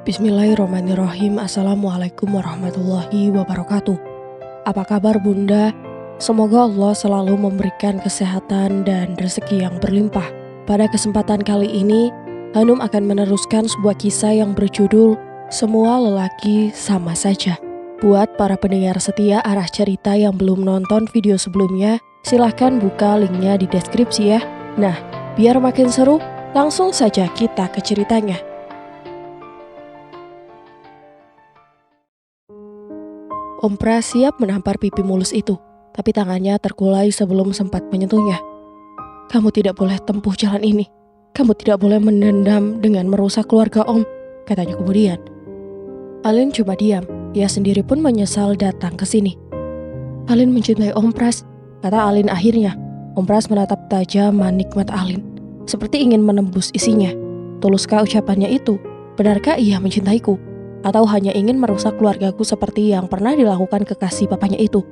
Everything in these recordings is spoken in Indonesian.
Bismillahirrahmanirrahim. Assalamualaikum warahmatullahi wabarakatuh. Apa kabar Bunda? Semoga Allah selalu memberikan kesehatan dan rezeki yang berlimpah. Pada kesempatan kali ini, Hanum akan meneruskan sebuah kisah yang berjudul Semua Lelaki Sama Saja. Buat para pendengar setia arah cerita yang belum nonton video sebelumnya, silahkan buka linknya di deskripsi ya. Nah, biar makin seru, langsung saja kita ke ceritanya. Om Pras siap menampar pipi mulus itu, tapi tangannya terkulai sebelum sempat menyentuhnya. Kamu tidak boleh tempuh jalan ini. Kamu tidak boleh menendam dengan merusak keluarga Om, katanya kemudian. Alin cuma diam, ia sendiri pun menyesal datang ke sini. Alin mencintai Om Pras, kata Alin akhirnya. Om Pras menatap tajam manik mata Alin, seperti ingin menembus isinya. Tuluskah ucapannya itu? Benarkah ia mencintaiku? Atau hanya ingin merusak keluargaku seperti yang pernah dilakukan kekasih papanya itu?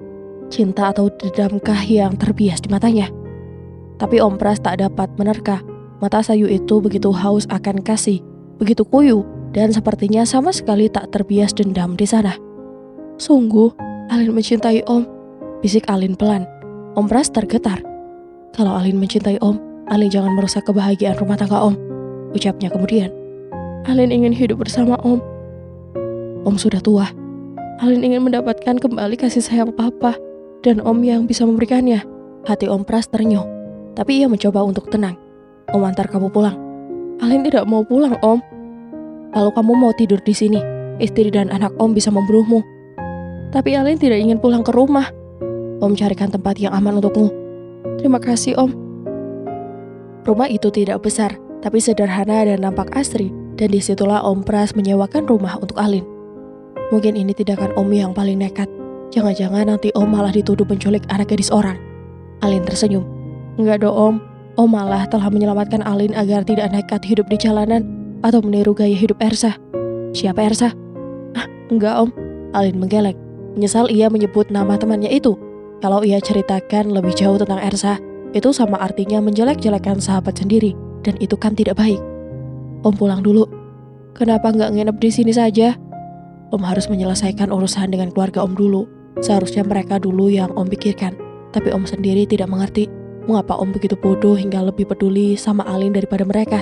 Cinta atau dendamkah yang terbias di matanya? Tapi Om Pras tak dapat menerka. Mata sayu itu begitu haus akan kasih, begitu kuyu, dan sepertinya sama sekali tak terbias dendam di sana. Sungguh, Alin mencintai Om, bisik Alin pelan. Om Pras tergetar. Kalau Alin mencintai Om, Alin jangan merusak kebahagiaan rumah tangga Om, ucapnya kemudian. Alin ingin hidup bersama Om. Om sudah tua. Alin ingin mendapatkan kembali kasih sayang Papa dan Om yang bisa memberikannya. Hati Om Pras ternyuh, tapi ia mencoba untuk tenang. Om antar kamu pulang. Alin tidak mau pulang, Om. Kalau kamu mau tidur di sini, istri dan anak Om bisa membunuhmu. Tapi Alin tidak ingin pulang ke rumah. Om carikan tempat yang aman untukmu. Terima kasih, Om. Rumah itu tidak besar, tapi sederhana dan nampak asri, dan disitulah Om Pras menyewakan rumah untuk Alin. Mungkin ini tindakan Om yang paling nekat. Jangan-jangan nanti Om malah dituduh penculik anak gadis orang. Alin tersenyum. Enggak dong Om. Om malah telah menyelamatkan Alin agar tidak nekat hidup di jalanan atau meniru gaya hidup Ersa. Siapa Ersa? Enggak Om. Alin menggeleng. Menyesal ia menyebut nama temannya itu. Kalau ia ceritakan lebih jauh tentang Ersa, itu sama artinya menjelek-jelekan sahabat sendiri. Dan itu kan tidak baik. Om pulang dulu. Kenapa nggak nginep di sini saja? Om harus menyelesaikan urusan dengan keluarga Om dulu. Seharusnya mereka dulu yang Om pikirkan. Tapi Om sendiri tidak mengerti mengapa Om begitu bodoh hingga lebih peduli sama Alin daripada mereka.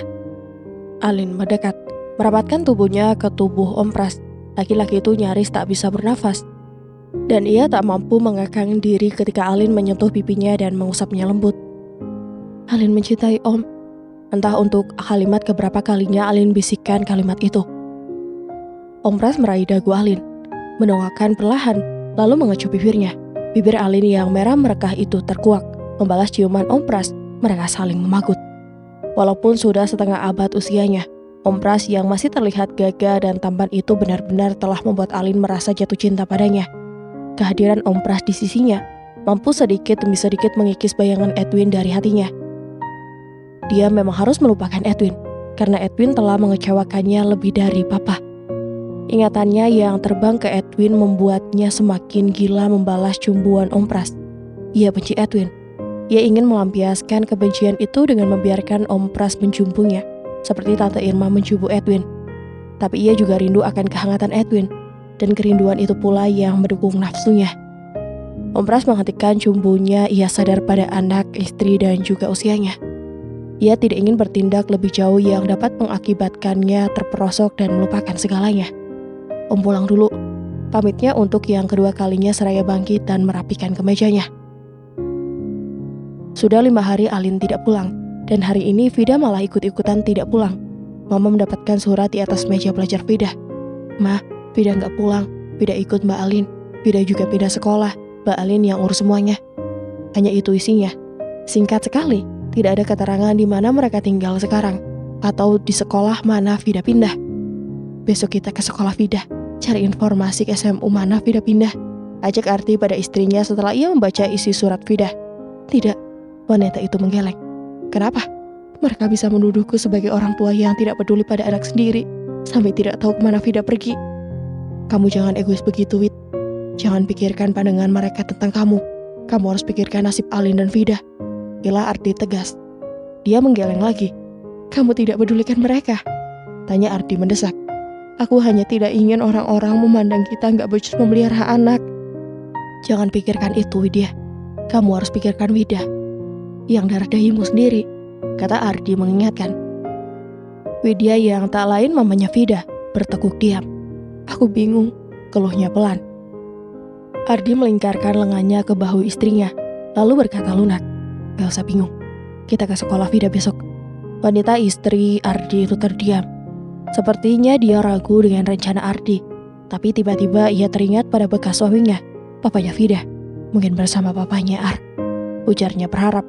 Alin mendekat, merapatkan tubuhnya ke tubuh Om Pras. Laki-laki itu nyaris tak bisa bernafas. Dan ia tak mampu mengekang diri ketika Alin menyentuh pipinya dan mengusapnya lembut. Alin mencintai Om. Entah untuk kalimat keberapa kalinya Alin bisikkan kalimat itu. Om Pras meraih dagu Alin, menongakkan perlahan, lalu mengecup bibirnya. Bibir Alin yang merah merekah itu terkuak, membalas ciuman Om Pras. Mereka saling memagut. Walaupun sudah setengah abad usianya, Om Pras yang masih terlihat gagah dan tampan itu benar-benar telah membuat Alin merasa jatuh cinta padanya. Kehadiran Om Pras di sisinya mampu sedikit demi sedikit mengikis bayangan Edwin dari hatinya. Dia memang harus melupakan Edwin, karena Edwin telah mengecewakannya lebih dari Papa. Ingatannya yang terbang ke Edwin membuatnya semakin gila membalas cumbuan Om Pras. Ia benci Edwin. Ia ingin melampiaskan kebencian itu dengan membiarkan Om Pras menjumpungnya, seperti Tante Irma menjumbu Edwin. Tapi ia juga rindu akan kehangatan Edwin, dan kerinduan itu pula yang mendukung nafsunya. Om Pras menghentikan cumbunya, ia sadar pada anak, istri, dan juga usianya. Ia tidak ingin bertindak lebih jauh yang dapat mengakibatkannya terperosok dan melupakan segalanya. Om pulang dulu, pamitnya untuk yang kedua kalinya seraya bangkit dan merapikan kemejanya. Sudah 5 hari Alin tidak pulang, dan hari ini Vida malah ikut-ikutan tidak pulang. Mama mendapatkan surat di atas meja belajar Vida. Ma, Vida nggak pulang, Vida ikut Mbak Alin. Vida juga pindah sekolah, Mbak Alin yang urus semuanya. Hanya itu isinya. Singkat sekali, tidak ada keterangan di mana mereka tinggal sekarang, atau di sekolah mana Vida pindah. Besok kita ke sekolah Vida. Cari informasi ke SMU mana Vida pindah. Ajak Arti pada istrinya setelah ia membaca isi surat Vida. Tidak, wanita itu menggeleng. Kenapa? Mereka bisa menuduhku sebagai orang tua yang tidak peduli pada anak sendiri, sampai tidak tahu kemana Vida pergi. Kamu jangan egois begitu, Wit. Jangan pikirkan pandangan mereka tentang kamu. Kamu harus pikirkan nasib Alin dan Vida. Bila Arti tegas. Dia menggeleng lagi. Kamu tidak pedulikan mereka? Tanya Arti mendesak. Aku hanya tidak ingin orang-orang memandang kita nggak becus memelihara anak. Jangan pikirkan itu, Widya. Kamu harus pikirkan Wida, yang darah dagingmu sendiri, kata Ardi mengingatkan. Widya yang tak lain mamanya Vida bertekuk diam. Aku bingung, keluhnya pelan. Ardi melingkarkan lengannya ke bahu istrinya, lalu berkata lunak, "Gak usah bingung, kita ke sekolah Vida besok." Wanita istri Ardi itu terdiam. Sepertinya dia ragu dengan rencana Ardi, tapi tiba-tiba ia teringat pada bekas suaminya, papanya Vida. Mungkin bersama papanya Ar, ujarnya berharap.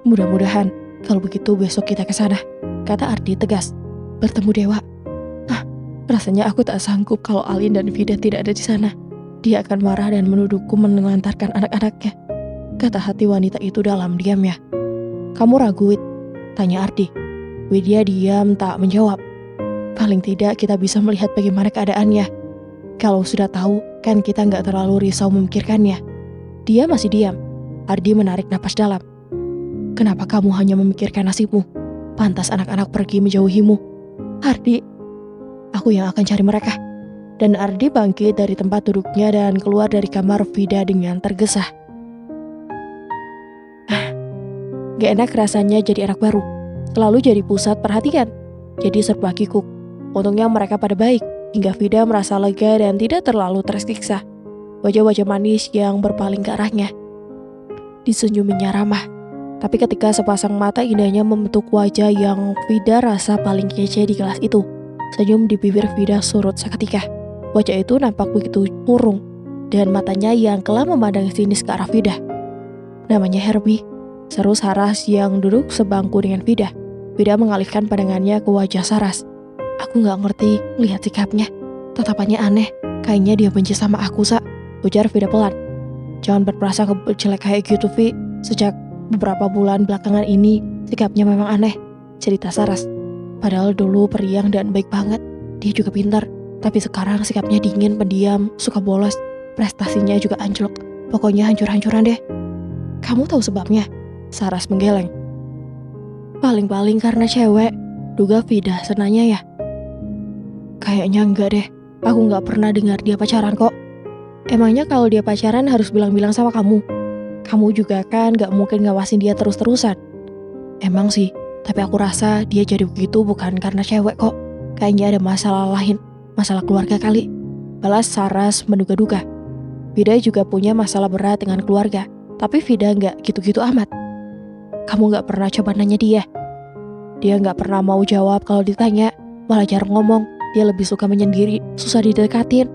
"Mudah-mudahan kalau begitu besok kita ke sana," kata Ardi tegas. "Bertemu Dewa. Rasanya aku tak sanggup kalau Alin dan Vida tidak ada di sana. Dia akan marah dan menuduhku menelantarkan anak-anaknya," kata hati wanita itu dalam diamnya. "Kamu ragu, Wid?" tanya Ardi. Widya diam tak menjawab. "Paling tidak kita bisa melihat bagaimana keadaannya. Kalau sudah tahu, kan kita nggak terlalu risau memikirkannya." Dia masih diam. Ardi menarik napas dalam. "Kenapa kamu hanya memikirkan nasibmu? Pantas anak-anak pergi menjauhimu." "Ardi, aku yang akan cari mereka." Dan Ardi bangkit dari tempat duduknya dan keluar dari kamar Vida dengan tergesa. Gak enak rasanya jadi anak baru, selalu jadi pusat perhatian, jadi serba kikuk. Untungnya mereka pada baik, hingga Vida merasa lega dan tidak terlalu tersiksa. Wajah-wajah manis yang berpaling ke arahnya. Disenyuminya ramah. Tapi ketika sepasang mata indahnya membentuk wajah yang Vida rasa paling kece di kelas itu, senyum di bibir Vida surut seketika. Wajah itu nampak begitu murung, dan matanya yang kelak memandang sinis ke arah Vida. "Namanya Herbie," seru Saras yang duduk sebangku dengan Vida. Vida mengalihkan pandangannya ke wajah Saras. "Aku gak ngerti lihat sikapnya. Tatapannya aneh, kayaknya dia benci sama aku, Sa," ujar Vida pelan. "Jangan berprasangka jelek kayak gitu, Vi. Sejak beberapa bulan belakangan ini, sikapnya memang aneh," cerita Saras. "Padahal dulu periang dan baik banget. Dia juga pintar. Tapi sekarang sikapnya dingin, pendiam, suka bolos. Prestasinya juga anjlok. Pokoknya hancur-hancuran deh." "Kamu tahu sebabnya?" Saras menggeleng. "Paling-paling karena cewek," duga Vida senanya ya. "Kayaknya enggak deh. Aku gak pernah dengar dia pacaran kok." "Emangnya kalau dia pacaran harus bilang-bilang sama kamu? Kamu juga kan gak mungkin ngawasin dia terus-terusan." "Emang sih, tapi aku rasa dia jadi begitu bukan karena cewek kok. Kayaknya ada masalah lain, masalah keluarga kali," balas Saras menduga-duga. Vida juga punya masalah berat dengan keluarga, tapi Vida gak gitu-gitu amat. "Kamu gak pernah coba nanya dia?" "Dia gak pernah mau jawab kalau ditanya, malah jarang ngomong. Dia lebih suka menyendiri, susah didekatin."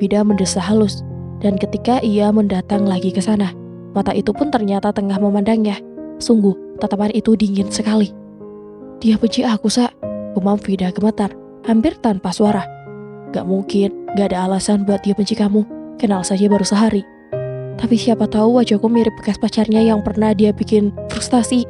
Vida mendesah halus, dan ketika ia mendatang lagi ke sana, mata itu pun ternyata tengah memandangnya. Sungguh, tatapan itu dingin sekali. "Dia benci aku, Sa," gumam Vida gemetar, hampir tanpa suara. "Gak mungkin, gak ada alasan buat dia benci kamu. Kenal saja baru sehari." "Tapi siapa tahu wajahku mirip bekas pacarnya yang pernah dia bikin frustasi."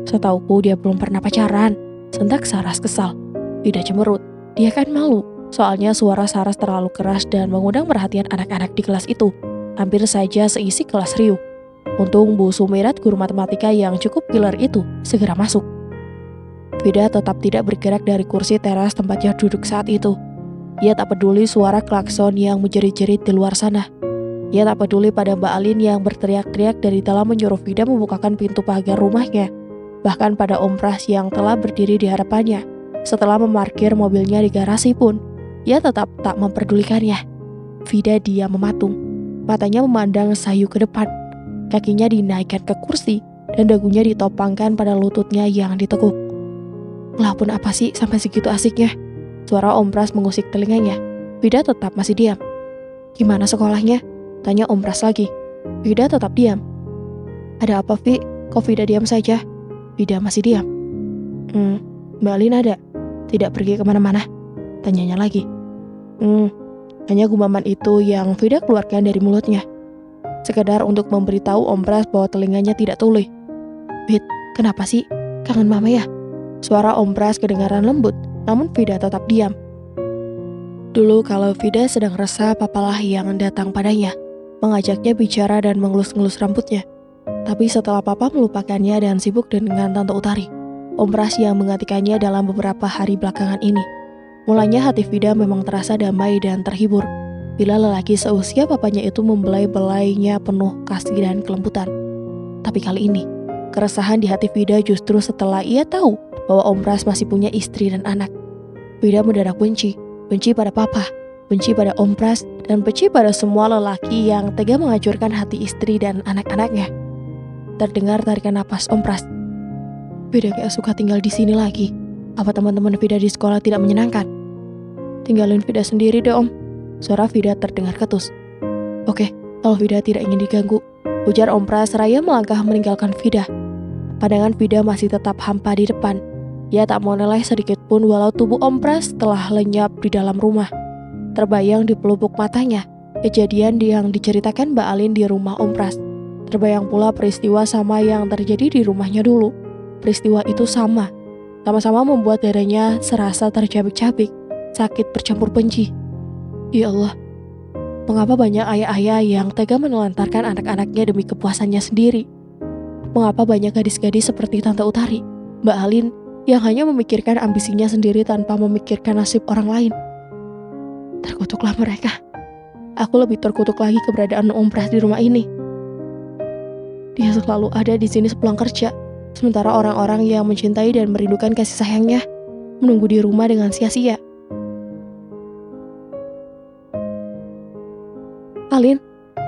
"Setauku dia belum pernah pacaran," sentak Saras kesal. Vida cemberut. Dia kan malu. Soalnya suara Saras terlalu keras dan mengundang perhatian anak-anak di kelas itu. Hampir saja seisi kelas riuh. Untung Bu Sumirat, guru matematika yang cukup killer itu, segera masuk. Vida tetap tidak bergerak dari kursi teras tempatnya duduk saat itu. Ia tak peduli suara klakson yang menjerit-jerit di luar sana. Ia tak peduli pada Mbak Alin yang berteriak-teriak dari dalam menyuruh Vida membukakan pintu pagar rumahnya. Bahkan pada Om Pras yang telah berdiri di hadapannya. Setelah memarkir mobilnya di garasi pun, ia tetap tak memperdulikannya. Vida diam mematung. Matanya memandang sayu ke depan. Kakinya dinaikkan ke kursi dan dagunya ditopangkan pada lututnya yang ditekuk. "Ngelakuin apa sih sampai segitu asiknya?" Suara Om Pras mengusik telinganya. Vida tetap masih diam. "Gimana sekolahnya?" tanya Om Pras lagi. Vida tetap diam. "Ada apa, Vi? Kok Vida diam saja?" Vida masih diam. Mbak Alin ada? Tidak pergi kemana-mana?" tanyanya lagi. Hanya gumaman itu yang Vida keluarkan dari mulutnya. Sekedar untuk memberitahu Om Pras bahwa telinganya tidak tuli. "Vid, kenapa sih? Kangen mama ya?" Suara Om Pras kedengaran lembut, namun Vida tetap diam. Dulu kalau Vida sedang resah, papalah yang datang padanya, mengajaknya bicara dan mengelus-ngelus rambutnya. Tapi setelah papa melupakannya dan sibuk dengan Tante Utari, Om Pras yang menggantikannya dalam beberapa hari belakangan ini. Mulanya hati Vida memang terasa damai dan terhibur bila lelaki seusia papanya itu membelai-belainya penuh kasih dan kelembutan. Tapi kali ini, keresahan di hati Vida justru setelah ia tahu bahwa Om Pras masih punya istri dan anak. Vida mendadak benci pada papa, benci pada Om Pras, dan benci pada semua lelaki yang tega menghancurkan hati istri dan anak-anaknya. Terdengar tarikan napas Om Pras. Vida gak suka tinggal di sini lagi. Apa teman-teman Vida di sekolah tidak menyenangkan? Tinggalin Vida sendiri deh Om. Suara Vida terdengar ketus. Oke, kalau Vida tidak ingin diganggu, ujar Om Pras seraya melangkah meninggalkan Vida. Pandangan Vida masih tetap hampa di depan. Ia tak menoleh sedikit pun walau tubuh Om Pras telah lenyap di dalam rumah. Terbayang di pelupuk matanya kejadian yang diceritakan Mbak Alin di rumah Om Pras. Terbayang pula peristiwa sama yang terjadi di rumahnya dulu. Peristiwa itu sama-sama membuat dadanya serasa tercabik-cabik, sakit bercampur benci. Ya Allah, mengapa banyak ayah-ayah yang tega menelantarkan anak-anaknya demi kepuasannya sendiri? Mengapa banyak gadis-gadis seperti Tante Utari, Mbak Alin, yang hanya memikirkan ambisinya sendiri tanpa memikirkan nasib orang lain? Terkutuklah mereka. Aku lebih terkutuk lagi keberadaan Om Pras di rumah ini. Dia selalu ada di sini sepulang kerja, sementara orang-orang yang mencintai dan merindukan kasih sayangnya menunggu di rumah dengan sia-sia. Alin,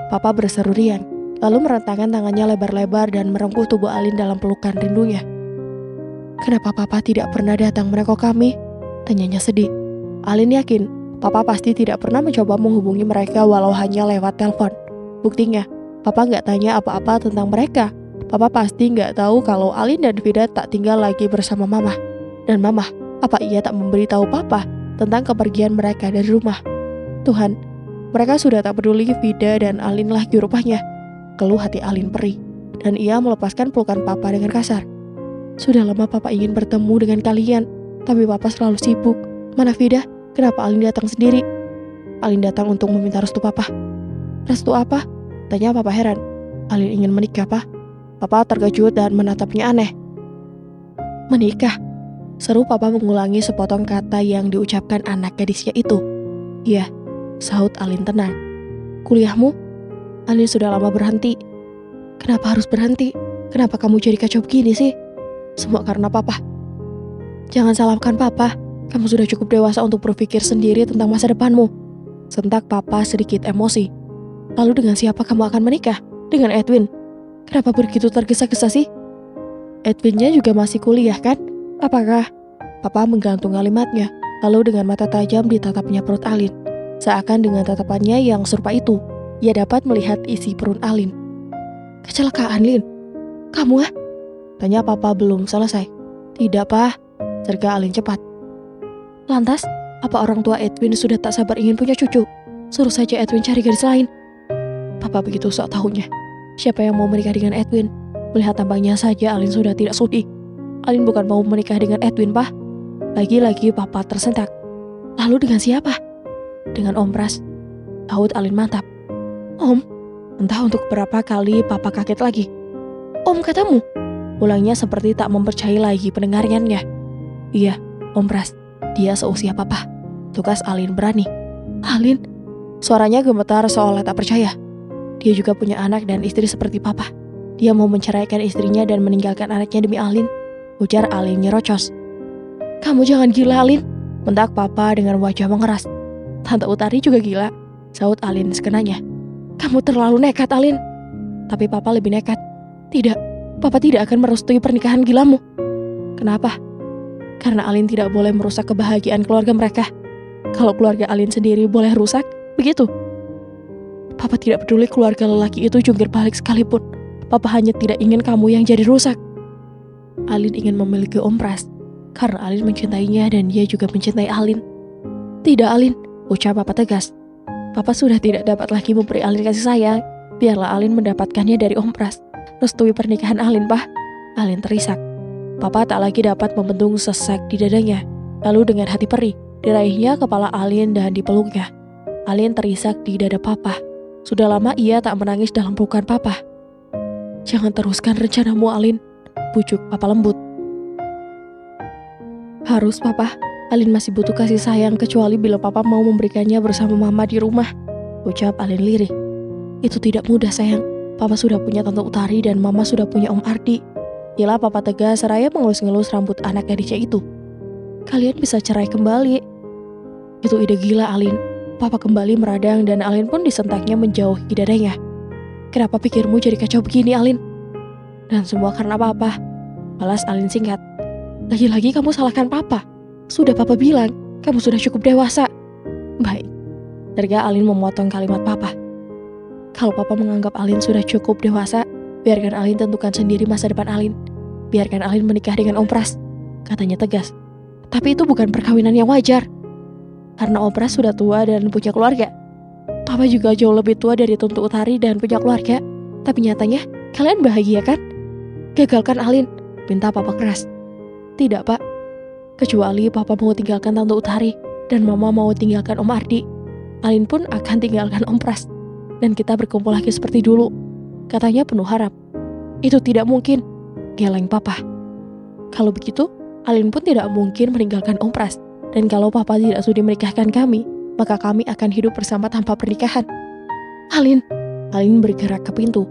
Papa berseru riang, lalu merentangkan tangannya lebar-lebar dan merengkuh tubuh Alin dalam pelukan rindunya. Kenapa Papa tidak pernah datang menengok kami? Tanyanya sedih. Alin yakin Papa pasti tidak pernah mencoba menghubungi mereka walau hanya lewat telepon. Buktinya, Papa nggak tanya apa-apa tentang mereka. Papa pasti nggak tahu kalau Alin dan Vida tak tinggal lagi bersama Mama. Dan Mama, apa ia tak memberitahu Papa tentang kepergian mereka dari rumah? Tuhan, mereka sudah tak peduli Vida dan Alin lagi rupanya. Keluh hati Alin perih, dan ia melepaskan pelukan Papa dengan kasar. Sudah lama Papa ingin bertemu dengan kalian, tapi Papa selalu sibuk. Mana Vida? Kenapa Alin datang sendiri? Alin datang untuk meminta restu Papa. Restu apa? Tanya Papa heran. Alin ingin menikah, Pak. Papa terkejut dan menatapnya aneh. Menikah? Seru Papa mengulangi sepotong kata yang diucapkan anak gadisnya itu. Iya, sahut Alin tenang. Kuliahmu? Alin sudah lama berhenti. Kenapa harus berhenti? Kenapa kamu jadi kacau begini sih? Semua karena Papa. Jangan salahkan Papa. Kamu sudah cukup dewasa untuk berpikir sendiri tentang masa depanmu. Sentak Papa sedikit emosi. Lalu dengan siapa kamu akan menikah? Dengan Edwin? Kenapa begitu tergesa-gesa sih? Edwinnya juga masih kuliah kan? Apakah? Papa menggantung kalimatnya, lalu dengan mata tajam ditatapnya perut Alin. Seakan dengan tatapannya yang serupa itu, ia dapat melihat isi perut Alin. Kecelakaan, Lin? Kamu ah? Tanya Papa belum selesai. Tidak, Pak. Serga Alin cepat. Lantas, apa orang tua Edwin sudah tak sabar ingin punya cucu? Suruh saja Edwin cari gadis lain. Papa begitu sok tahunya. Siapa yang mau menikah dengan Edwin? Melihat tampangnya saja Alin sudah tidak sudi. Alin bukan mau menikah dengan Edwin, Pak. Lagi-lagi Papa tersentak. Lalu dengan siapa? Dengan Om Pras. Sahut Alin mantap. Om? Entah untuk berapa kali Papa kaget lagi. Om katamu? Ulangnya seperti tak mempercayai lagi pendengarannya. Iya, Om Pras. Dia seusia Papa. Tugas Alin berani. Alin? Suaranya gemetar seolah tak percaya. Dia juga punya anak dan istri seperti Papa. Dia mau menceraikan istrinya dan meninggalkan anaknya demi Alin. Ujar Alin nyerocos. Kamu jangan gila, Alin. Bentak Papa dengan wajah mengeras. Tante Utari juga gila. Sahut Alin sekenanya. Kamu terlalu nekat, Alin. Tapi Papa lebih nekat. Tidak, Papa tidak akan merestui pernikahan gilamu. Kenapa? Karena Alin tidak boleh merusak kebahagiaan keluarga mereka. Kalau keluarga Alin sendiri boleh rusak, begitu. Papa tidak peduli keluarga lelaki itu jungkir balik sekalipun. Papa hanya tidak ingin kamu yang jadi rusak. Alin ingin memiliki Om Pras karena Alin mencintainya dan dia juga mencintai Alin. Tidak, Alin, ucap Papa tegas. Papa sudah tidak dapat lagi memberi Alin kasih sayang. Biarlah Alin mendapatkannya dari Om Pras. Restui pernikahan Alin, Pak. Alin terisak. Papa tak lagi dapat membendung sesak di dadanya. Lalu dengan hati perih, diraihnya kepala Alin dan dipeluknya. Alin terisak di dada Papa. Sudah lama ia tak menangis dalam pelukan Papa. Jangan teruskan rencanamu, Alin, bujuk Papa lembut. Harus, Papa. Alin masih butuh kasih sayang kecuali bila papa mau memberikannya bersama mama di rumah, ucap Alin lirih. Itu tidak mudah sayang, papa sudah punya Tante Utari dan mama sudah punya Om Ardi. Bila papa tegas seraya mengelus-ngelus rambut anak gadisnya itu. Kalian bisa cerai kembali. Itu ide gila Alin. Papa kembali meradang dan Alin pun disentaknya menjauhi dadanya. Kenapa pikirmu jadi kacau begini Alin? Dan semua karena papa, balas Alin singkat. Lagi-lagi kamu salahkan papa. Sudah papa bilang, kamu sudah cukup dewasa. Baik, terga Alin memotong kalimat papa. Kalau papa menganggap Alin sudah cukup dewasa, biarkan Alin tentukan sendiri masa depan Alin. Biarkan Alin menikah dengan Om Pras, katanya tegas. Tapi itu bukan perkawinan yang wajar. Karena Om Pras sudah tua dan punya keluarga. Papa juga jauh lebih tua dari Tante Utari dan punya keluarga. Tapi nyatanya, kalian bahagia kan? Gagalkan Alin, minta papa keras. Tidak pak, kecuali papa mau tinggalkan Tante Utari dan mama mau tinggalkan Om Ardi. Alin pun akan tinggalkan Om Pras. Dan kita berkumpul lagi seperti dulu, katanya penuh harap. Itu tidak mungkin, geleng papa. Kalau begitu, Alin pun tidak mungkin meninggalkan Om Pras. Dan kalau papa tidak sudi menikahkan kami, maka kami akan hidup bersama tanpa pernikahan. Alin bergerak ke pintu.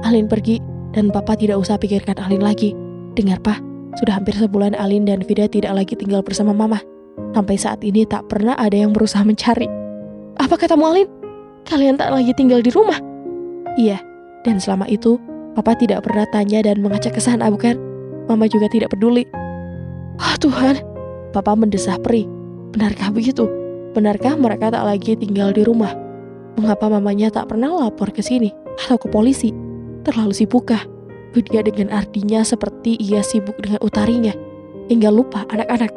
Alin pergi dan papa tidak usah pikirkan Alin lagi. Dengar pak, sudah hampir sebulan Alin dan Vida tidak lagi tinggal bersama mama. Sampai saat ini tak pernah ada yang berusaha mencari. Apa katamu Alin? Kalian tak lagi tinggal di rumah? Iya, dan selama itu papa tidak pernah tanya dan mengajak ke sana bukan? Mama juga tidak peduli. Oh Tuhan, papa mendesah perih. Benarkah begitu? Benarkah mereka tak lagi tinggal di rumah? Mengapa mamanya tak pernah lapor ke sini atau ke polisi? Terlalu sibukkah? Dia dengan Ardinya seperti ia sibuk dengan Utarinya, hingga lupa anak-anak.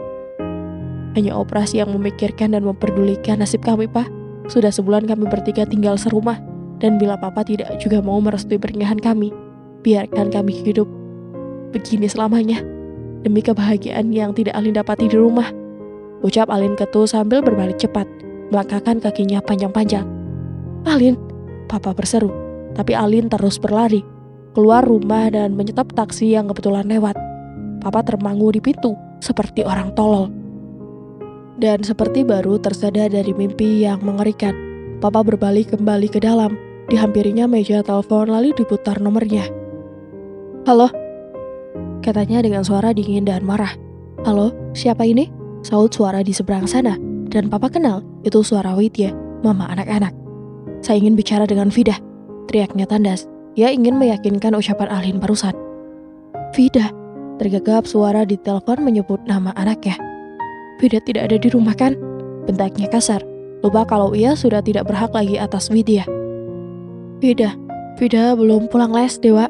Hanya operasi yang memikirkan dan memperdulikan nasib kami, Pak. Sudah sebulan kami bertiga tinggal serumah, dan bila papa tidak juga mau merestui pernikahan kami, biarkan kami hidup begini selamanya, demi kebahagiaan yang tidak Alin dapati di rumah. Ucap Alin ketul sambil berbalik cepat, melangkahkan kakinya panjang-panjang. Alin, papa berseru, tapi Alin terus berlari, keluar rumah dan menyetop taksi yang kebetulan lewat. Papa termangu di pintu, seperti orang tolol. Dan seperti baru tersadar dari mimpi yang mengerikan, papa berbalik kembali ke dalam, dihampirinya meja telepon lalu diputar nomornya. Halo? Katanya dengan suara dingin dan marah. Halo, siapa ini? Saut suara di seberang sana, dan papa kenal, itu suara Widya, mama anak-anak. Saya ingin bicara dengan Vida, teriaknya tandas. Ia ingin meyakinkan ucapan Alin barusan. Vida, tergagap suara di telepon menyebut nama anaknya. Vida tidak ada di rumah kan? Bentaknya kasar, lupa kalau ia sudah tidak berhak lagi atas Widya. Vida belum pulang les, Dewa.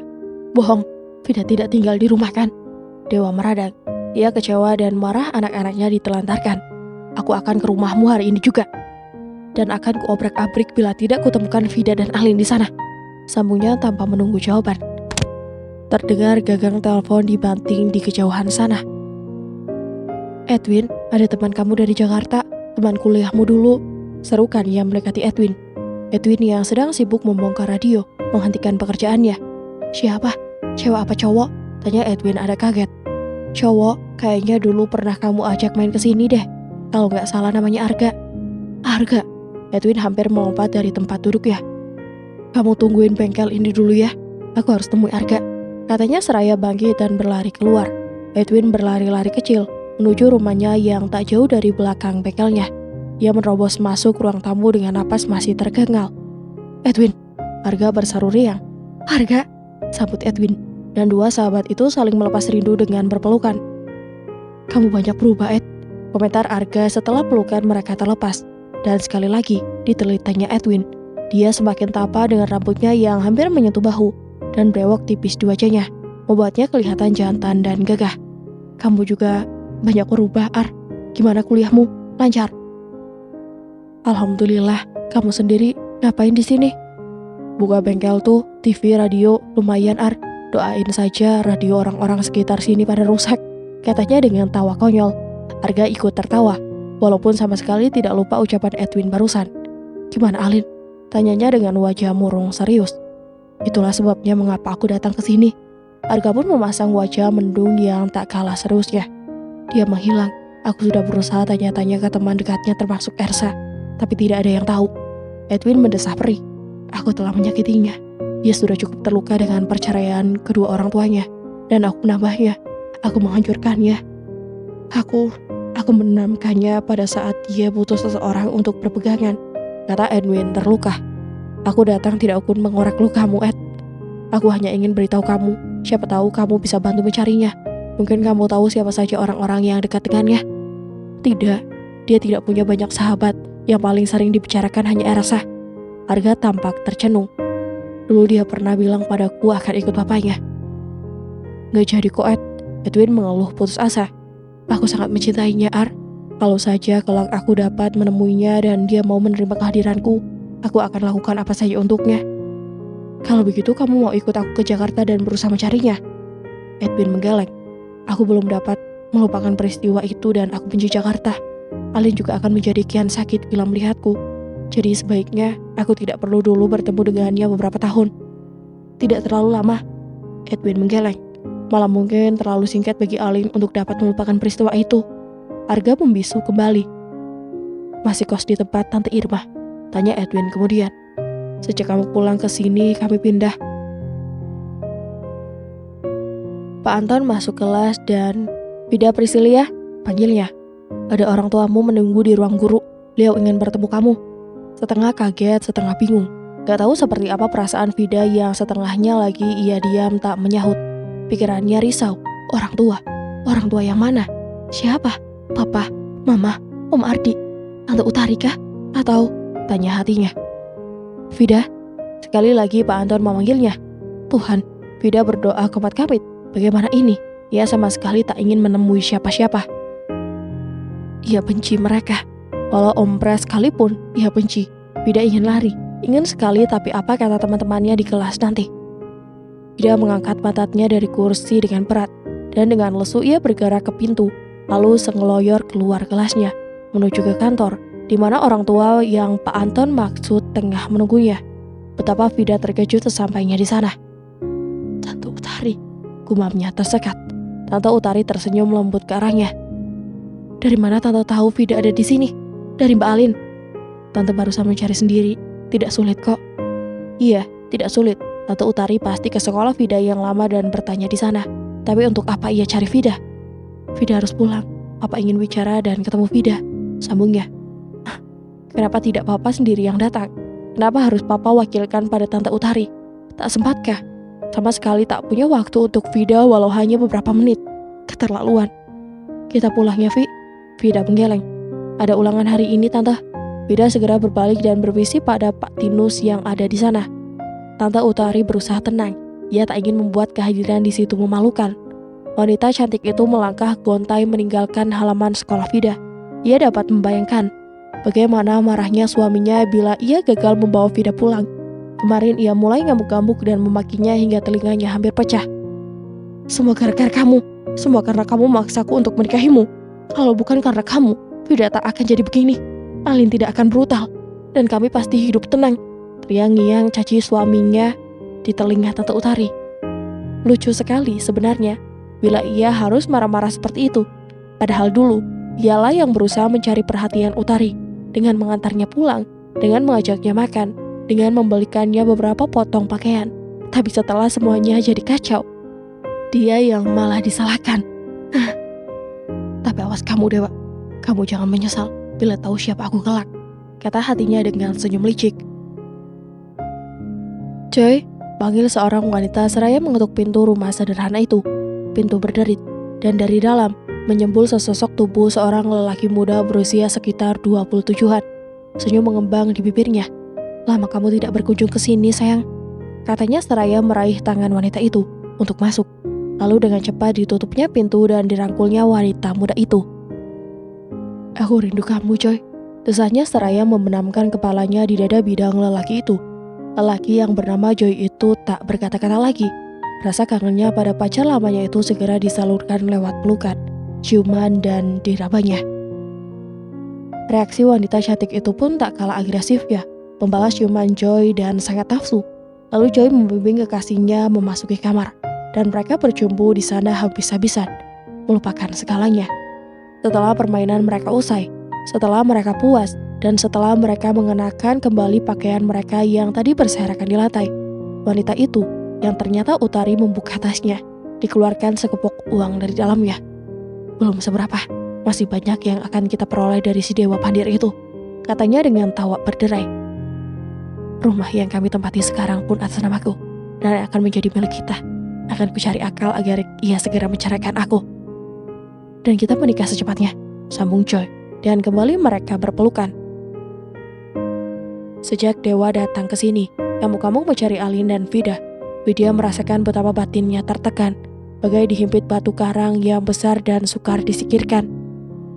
Bohong, Vida tidak tinggal di rumah kan? Dewa meradang. Ia kecewa dan marah anak-anaknya ditelantarkan. Aku akan ke rumahmu hari ini juga. Dan akan kuobrak-abrik bila tidak kutemukan Vida dan Alin di sana. Sambungnya tanpa menunggu jawaban. Terdengar gagang telepon dibanting di kejauhan sana. Edwin, ada teman kamu dari Jakarta, teman kuliahmu dulu, serukan ia mendekati Edwin. Edwin yang sedang sibuk membongkar radio, menghentikan pekerjaannya. Siapa? Cewek apa cowok? Tanya Edwin ada kaget. Cowok, kayaknya dulu pernah kamu ajak main kesini deh. Kalau nggak salah namanya Arga. Arga? Edwin hampir melompat dari tempat duduk ya. Kamu tungguin bengkel ini dulu ya, aku harus temui Arga. Katanya seraya bangkit dan berlari keluar. Edwin berlari-lari kecil menuju rumahnya yang tak jauh dari belakang bengkelnya. Ia menerobos masuk ruang tamu dengan napas masih tergengal. Edwin, Arga berseru riang. Arga, sambut Edwin, dan dua sahabat itu saling melepas rindu dengan berpelukan. Kamu banyak berubah, Ed, komentar Arga setelah pelukan mereka terlepas. Dan sekali lagi ditelitanya Edwin. Dia semakin tampan dengan rambutnya yang hampir menyentuh bahu dan brewok tipis di wajahnya, membuatnya kelihatan jantan dan gagah. Kamu juga banyak berubah, Ar. Gimana kuliahmu? Lancar? Alhamdulillah. Kamu sendiri ngapain di sini? Buka bengkel tuh, TV, radio, lumayan, Ar. Doain saja radio orang-orang sekitar sini pada rusak, katanya dengan tawa konyol. Arga ikut tertawa, walaupun sama sekali tidak lupa ucapan Edwin barusan. Gimana Alin? Tanyanya dengan wajah murung serius. Itulah sebabnya mengapa aku datang ke sini. Arga pun memasang wajah mendung yang tak kalah seriusnya. Dia menghilang, Aku sudah berusaha tanya-tanya ke teman dekatnya termasuk Ersa, tapi tidak ada yang tahu. Edwin mendesah perih. Aku telah menyakitinya. Dia sudah cukup terluka dengan perceraian kedua orang tuanya, dan aku menambahnya. Aku menghancurkannya. Aku menenangkannya pada saat dia butuh seseorang untuk berpegangan, kata Edwin terluka. Aku datang tidak untuk mengorek lukamu, Ed. Aku hanya ingin beritahu kamu, siapa tahu kamu bisa bantu mencarinya. Mungkin kamu tahu siapa saja orang-orang yang dekat dengannya. Tidak, dia tidak punya banyak sahabat. Yang paling sering dibicarakan hanya Ersa. Arga tampak tercenung. Dulu dia pernah bilang padaku akan ikut papanya. Gak jadi kok, Ed. Edwin mengeluh putus asa. Aku sangat mencintainya, Ar. Kalau saja kelak aku dapat menemuinya dan dia mau menerima kehadiranku, aku akan lakukan apa saja untuknya. Kalau begitu kamu mau ikut aku ke Jakarta dan berusaha mencarinya? Edwin menggeleng. Aku belum dapat melupakan peristiwa itu dan aku benci Jakarta. Alin juga akan menjadi kian sakit bila melihatku. Jadi sebaiknya aku tidak perlu dulu bertemu dengannya beberapa tahun. Tidak terlalu lama. Edwin menggeleng. Malah mungkin terlalu singkat bagi Alin untuk dapat melupakan peristiwa itu. Arga membisu kembali. Masih kos di tempat Tante Irma? Tanya Edwin kemudian. Sejak kamu pulang ke sini, kami pindah. Pak Anton masuk kelas dan Vida Priscilia, panggilnya. Ada orang tuamu menunggu di ruang guru. Beliau ingin bertemu kamu. Setengah kaget, setengah bingung. Gak tahu seperti apa perasaan Vida yang setengahnya lagi ia diam tak menyahut. Pikirannya risau. Orang tua yang mana? Siapa? Papa, Mama, Om Ardi, Tante Utari kah? Atau, tanya hatinya. Vida, sekali lagi Pak Anton memanggilnya. Tuhan, Vida berdoa komat kamit. Bagaimana ini? Ia sama sekali tak ingin menemui siapa-siapa. Ia benci mereka. Walau Om Pres sekalipun, ia benci. Vida ingin lari. Ingin sekali, tapi apa kata teman-temannya di kelas nanti? Vida mengangkat pantatnya dari kursi dengan berat. Dan dengan lesu ia bergerak ke pintu. Lalu sengeloyor keluar kelasnya. Menuju ke kantor, di mana orang tua yang Pak Anton maksud tengah menunggunya. Betapa Vida terkejut sesampainya di sana. Tante Utari, gumamnya tersekat. Tante Utari tersenyum lembut ke arahnya. Dari mana Tante tahu Vida ada di sini? Dari Mbak Alin. Tante barusan mencari sendiri. Tidak sulit kok. Iya, tidak sulit. Tante Utari pasti ke sekolah Vida yang lama dan bertanya di sana. Tapi untuk apa ia cari Vida? Vida harus pulang. Papa ingin bicara dan ketemu Vida. Sambungnya. Kenapa tidak Papa sendiri yang datang? Kenapa harus Papa wakilkan pada Tante Utari? Tak sempatkah? Sama sekali tak punya waktu untuk Vida walau hanya beberapa menit. Keterlaluan. Kita pulang ya, Vi. Vida menggeleng. Ada ulangan hari ini, Tante. Vida segera berbalik dan berbisik pada Pak Tinus yang ada di sana. Tante Utari berusaha tenang. Ia tak ingin membuat kehadiran di situ memalukan. Wanita cantik itu melangkah gontai meninggalkan halaman sekolah Vida. Ia dapat membayangkan bagaimana marahnya suaminya bila ia gagal membawa Vida pulang. Kemarin ia mulai ngamuk-ngamuk dan memakinya hingga telinganya hampir pecah. Semua gara-gara kamu. Semua karena kamu memaksaku untuk menikahimu. Kalau bukan karena kamu, Vida tak akan jadi begini. Alin tidak akan brutal. Dan kami pasti hidup tenang. Teriang-ngiang caci suaminya di telinga Tante Utari. Lucu sekali sebenarnya bila ia harus marah-marah seperti itu. Padahal dulu, ialah yang berusaha mencari perhatian Utari dengan mengantarnya pulang, dengan mengajaknya makan, dengan membelikannya beberapa potong pakaian. Tapi setelah semuanya jadi kacau, dia yang malah disalahkan. Tapi awas kamu, Dewa. Kamu jangan menyesal bila tahu siapa aku kelak, kata hatinya dengan senyum licik. Joy, panggil seorang wanita seraya mengetuk pintu rumah sederhana itu. Pintu berderit, dan dari dalam menyembul sesosok tubuh seorang lelaki muda berusia sekitar 27-an. Senyum mengembang di bibirnya. Lama kamu tidak berkunjung ke sini, sayang, katanya seraya meraih tangan wanita itu untuk masuk. Lalu dengan cepat ditutupnya pintu dan dirangkulnya wanita muda itu. Aku rindu kamu, Joy, desahnya seraya membenamkan kepalanya di dada bidang lelaki itu. Lelaki yang bernama Joy itu tak berkata-kata lagi. Rasa kangennya pada pacar lamanya itu segera disalurkan lewat pelukan, ciuman, dan dirabanya. Reaksi wanita cantik itu pun tak kalah agresif ya, membalas ciuman Joy dan sangat nafsu. Lalu Joy membimbing kekasihnya memasuki kamar, dan mereka berjumpa di sana habis-habisan, melupakan segalanya. Setelah permainan mereka usai, setelah mereka puas, dan setelah mereka mengenakan kembali pakaian mereka yang tadi berserakan di lantai, wanita itu, yang ternyata Utari, membuka tasnya, dikeluarkan sekepok uang dari dalamnya. Belum seberapa, masih banyak yang akan kita peroleh dari si dewa pandir itu, katanya dengan tawa berderai. Rumah yang kami tempati sekarang pun atas namaku, dan akan menjadi milik kita. Akan kucari akal agar ia segera menceraikan aku. Dan kita menikah secepatnya, sambung Choi, dan kembali mereka berpelukan. Sejak dewa datang ke sini, kamu-kamu mencari Alin dan Vida. Widya merasakan betapa batinnya tertekan, bagai dihimpit batu karang yang besar dan sukar disikirkan.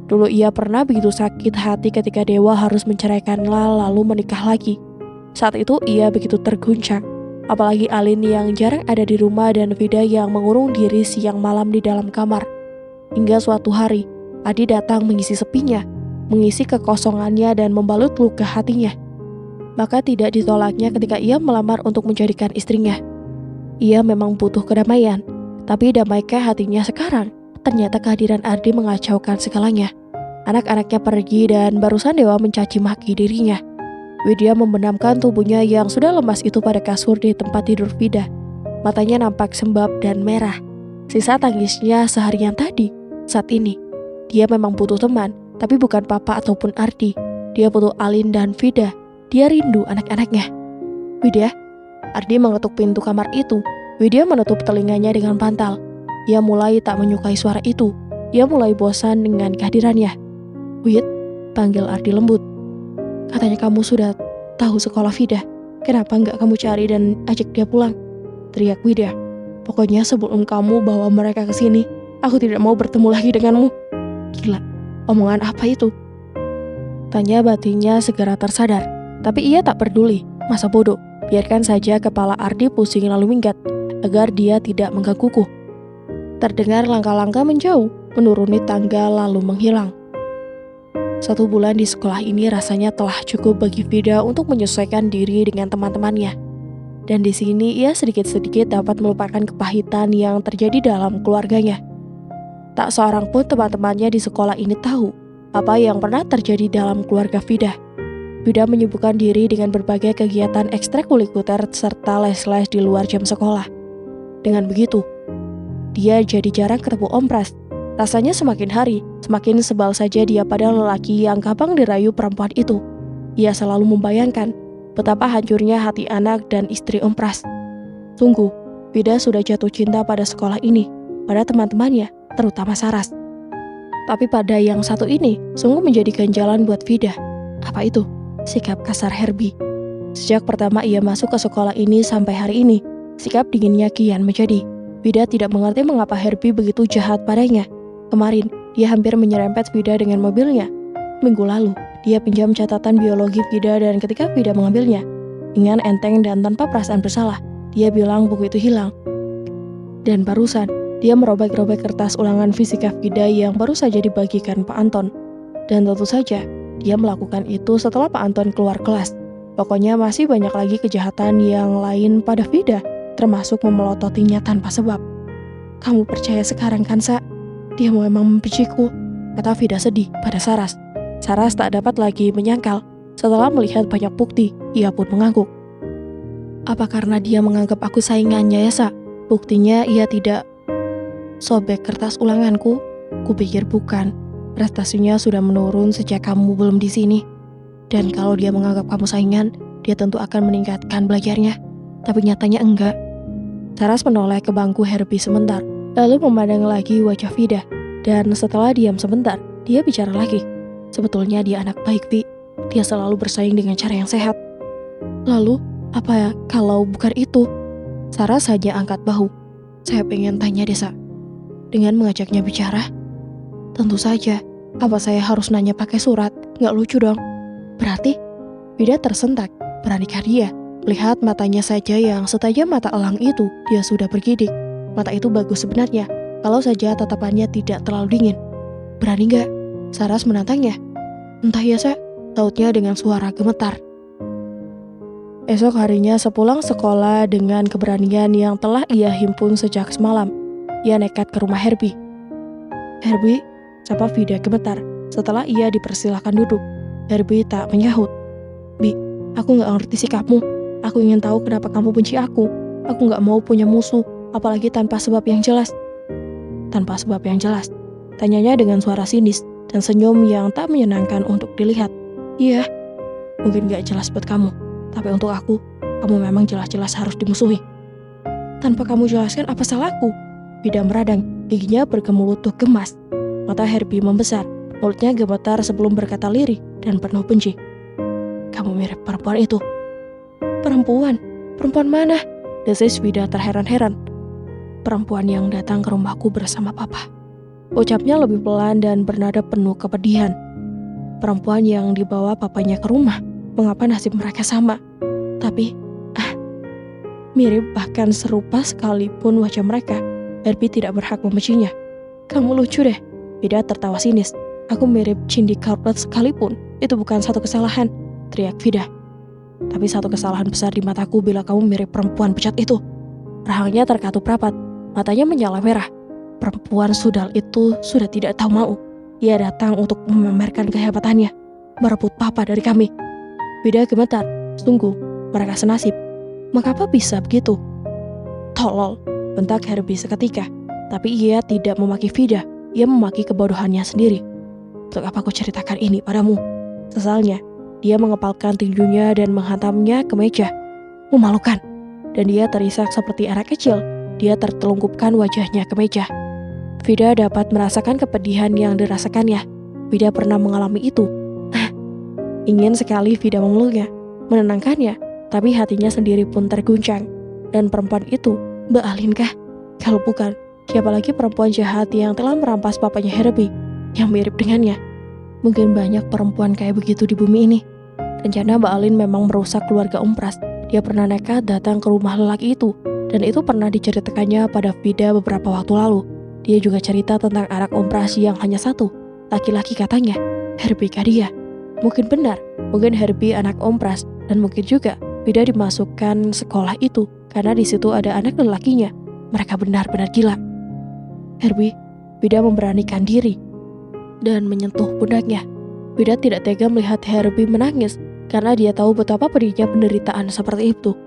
Dulu ia pernah begitu sakit hati ketika dewa harus menceraikannya lalu menikah lagi. Saat itu ia begitu terguncang, apalagi Alin yang jarang ada di rumah dan Vida yang mengurung diri siang malam di dalam kamar. Hingga suatu hari, Adi datang mengisi sepinya, mengisi kekosongannya dan membalut luka hatinya. Maka tidak ditolaknya ketika ia melamar untuk menjadikan istrinya. Ia memang butuh kedamaian, tapi damaikah hatinya sekarang? Ternyata kehadiran Adi mengacaukan segalanya. Anak-anaknya pergi dan barusan dewa mencaci maki dirinya. Widya membenamkan tubuhnya yang sudah lemas itu pada kasur di tempat tidur Vida. Matanya nampak sembab dan merah. Sisa tangisnya seharian tadi. Saat ini, dia memang butuh teman, tapi bukan papa ataupun Ardi. Dia butuh Alin dan Vida. Dia rindu anak-anaknya. Widya, Ardi mengetuk pintu kamar itu. Widya menutup telinganya dengan bantal. Ia mulai tak menyukai suara itu. Ia mulai bosan dengan kehadirannya. Wid, panggil Ardi lembut. Katanya kamu sudah tahu sekolah Vida. Kenapa nggak kamu cari dan ajak dia pulang? Teriak Widya. Pokoknya sebelum kamu bawa mereka ke sini, aku tidak mau bertemu lagi denganmu. Gila, omongan apa itu? Tanya batinnya segera tersadar. Tapi ia tak peduli, masa bodoh. Biarkan saja kepala Ardi pusing lalu minggat, agar dia tidak menggangguku. Terdengar langkah-langkah menjauh, menuruni tangga lalu menghilang. 1 bulan di sekolah ini rasanya telah cukup bagi Vida untuk menyesuaikan diri dengan teman-temannya. Dan di sini ia sedikit-sedikit dapat melupakan kepahitan yang terjadi dalam keluarganya. Tak seorang pun teman-temannya di sekolah ini tahu apa yang pernah terjadi dalam keluarga Vida. Vida menyibukkan diri dengan berbagai kegiatan ekstrakurikuler serta les-les di luar jam sekolah. Dengan begitu, dia jadi jarang ketemu Om Pras. Rasanya semakin hari, semakin sebal saja dia pada lelaki yang gampang dirayu perempuan itu. Ia selalu membayangkan betapa hancurnya hati anak dan istri Om Pras. Sungguh, Vida sudah jatuh cinta pada sekolah ini, pada teman-temannya, terutama Saras. Tapi pada yang satu ini, sungguh menjadi ganjalan buat Vida. Apa itu? Sikap kasar Herbie. Sejak pertama ia masuk ke sekolah ini sampai hari ini, sikap dinginnya kian menjadi. Vida tidak mengerti mengapa Herbie begitu jahat padanya. Kemarin, dia hampir menyerempet Vida dengan mobilnya. Minggu lalu, dia pinjam catatan biologi Vida dan ketika Vida mengambilnya, dengan enteng dan tanpa perasaan bersalah, dia bilang buku itu hilang. Dan barusan, dia merobek-robek kertas ulangan fisika Vida yang baru saja dibagikan Pak Anton. Dan tentu saja, dia melakukan itu setelah Pak Anton keluar kelas. Pokoknya masih banyak lagi kejahatan yang lain pada Vida, termasuk memelototinya tanpa sebab. Kamu percaya sekarang kan, Sa? Dia memang membenciku, kata Vida sedih pada Saras. Saras tak dapat lagi menyangkal. Setelah melihat banyak bukti, ia pun mengangguk. Apa karena dia menganggap aku saingannya ya, Sa? Buktinya ia tidak sobek kertas ulanganku? Kupikir bukan. Prestasinya sudah menurun sejak kamu belum di sini. Dan kalau dia menganggap kamu saingan, dia tentu akan meningkatkan belajarnya. Tapi nyatanya enggak. Saras menoleh ke bangku Herbie sebentar, lalu memandang lagi wajah Vida. Dan setelah diam sebentar, dia bicara lagi. Sebetulnya dia anak baik, Vi. Dia selalu bersaing dengan cara yang sehat. Lalu, apa ya kalau bukan itu? Saras hanya angkat bahu. Saya pengen tanya Desa. Dengan mengajaknya bicara. Tentu saja, apa saya harus nanya pakai surat? Nggak lucu dong. Berarti, Vida tersentak. Beranikah dia? Melihat matanya saja yang setajam mata elang itu, dia sudah bergidik. Mata itu bagus sebenarnya, kalau saja tatapannya tidak terlalu dingin. Berani nggak? Saras menantangnya. Entah ya, Sa, tautnya dengan suara gemetar. Esok harinya sepulang sekolah dengan keberanian yang telah ia himpun sejak semalam, ia nekat ke rumah Herbie. Herbie, sapa Vida gemetar setelah ia dipersilahkan duduk. Herbie tak menyahut. Bi, aku gak ngerti sikapmu. Aku ingin tahu kenapa kamu benci aku. Aku gak mau punya musuh, apalagi tanpa sebab yang jelas. Tanpa sebab yang jelas, tanyanya dengan suara sinis dan senyum yang tak menyenangkan untuk dilihat. Iya, mungkin gak jelas buat kamu, tapi untuk aku, kamu memang jelas-jelas harus dimusuhi. Tanpa kamu jelaskan apa salahku? Vida meradang, giginya bergemurutu gemas. Mata Herbie membesar, mulutnya gemetar sebelum berkata lirih dan penuh benci. Kamu mirip perempuan itu. Perempuan? Perempuan mana? Desis Vida terheran-heran. Perempuan yang datang ke rumahku bersama papa. Ucapnya lebih pelan dan bernada penuh kepedihan. Perempuan yang dibawa papanya ke rumah. Mengapa nasib mereka sama? Tapi, mirip bahkan serupa sekalipun wajah mereka. Herbie tidak berhak membencinya. Kamu lucu deh. Vida tertawa sinis. Aku mirip Cindy Crawford sekalipun. Itu bukan satu kesalahan, teriak Vida. Tapi satu kesalahan besar di mataku bila kamu mirip perempuan pecat itu. Rahangnya terkatup rapat. Matanya menyala merah. Perempuan sudal itu sudah tidak tahu mau. Ia datang untuk memamerkan kehebatannya, merebut papa dari kami. Vida gemetar. Sungguh, mereka senasib. Mengapa bisa begitu? Tolol, bentak Herbie seketika. Tapi ia tidak memaki Vida. Ia memaki kebodohannya sendiri. Untuk apa aku ceritakan ini padamu? Sesalnya, dia mengepalkan tinjunya dan menghantamnya ke meja. Memalukan. Dan dia terisak seperti anak kecil. Dia tertelungkupkan wajahnya ke meja. Vida dapat merasakan kepedihan yang dirasakannya. Vida pernah mengalami itu. Ingin sekali Vida memeluknya, menenangkannya, tapi hatinya sendiri pun terguncang. Dan perempuan itu, Mbak Alin kah? Kalau bukan, siapa lagi perempuan jahat yang telah merampas papanya Herbie, yang mirip dengannya? Mungkin banyak perempuan kayak begitu di bumi ini. Rencana Mbak Alin memang merusak keluarga Om Pras. Dia pernah nekat datang ke rumah lelaki itu. Dan itu pernah diceritakannya pada Vida beberapa waktu lalu. Dia juga cerita tentang anak Om Pras yang hanya satu. Laki-laki katanya, Herbie Kadia. Mungkin benar, mungkin Herbie anak Om Pras. Dan mungkin juga Vida dimasukkan sekolah itu karena di situ ada anak lelakinya. Mereka benar-benar gila. Herbie, Vida memberanikan diri dan menyentuh pundaknya. Vida tidak tega melihat Herbie menangis karena dia tahu betapa pedihnya penderitaan seperti itu.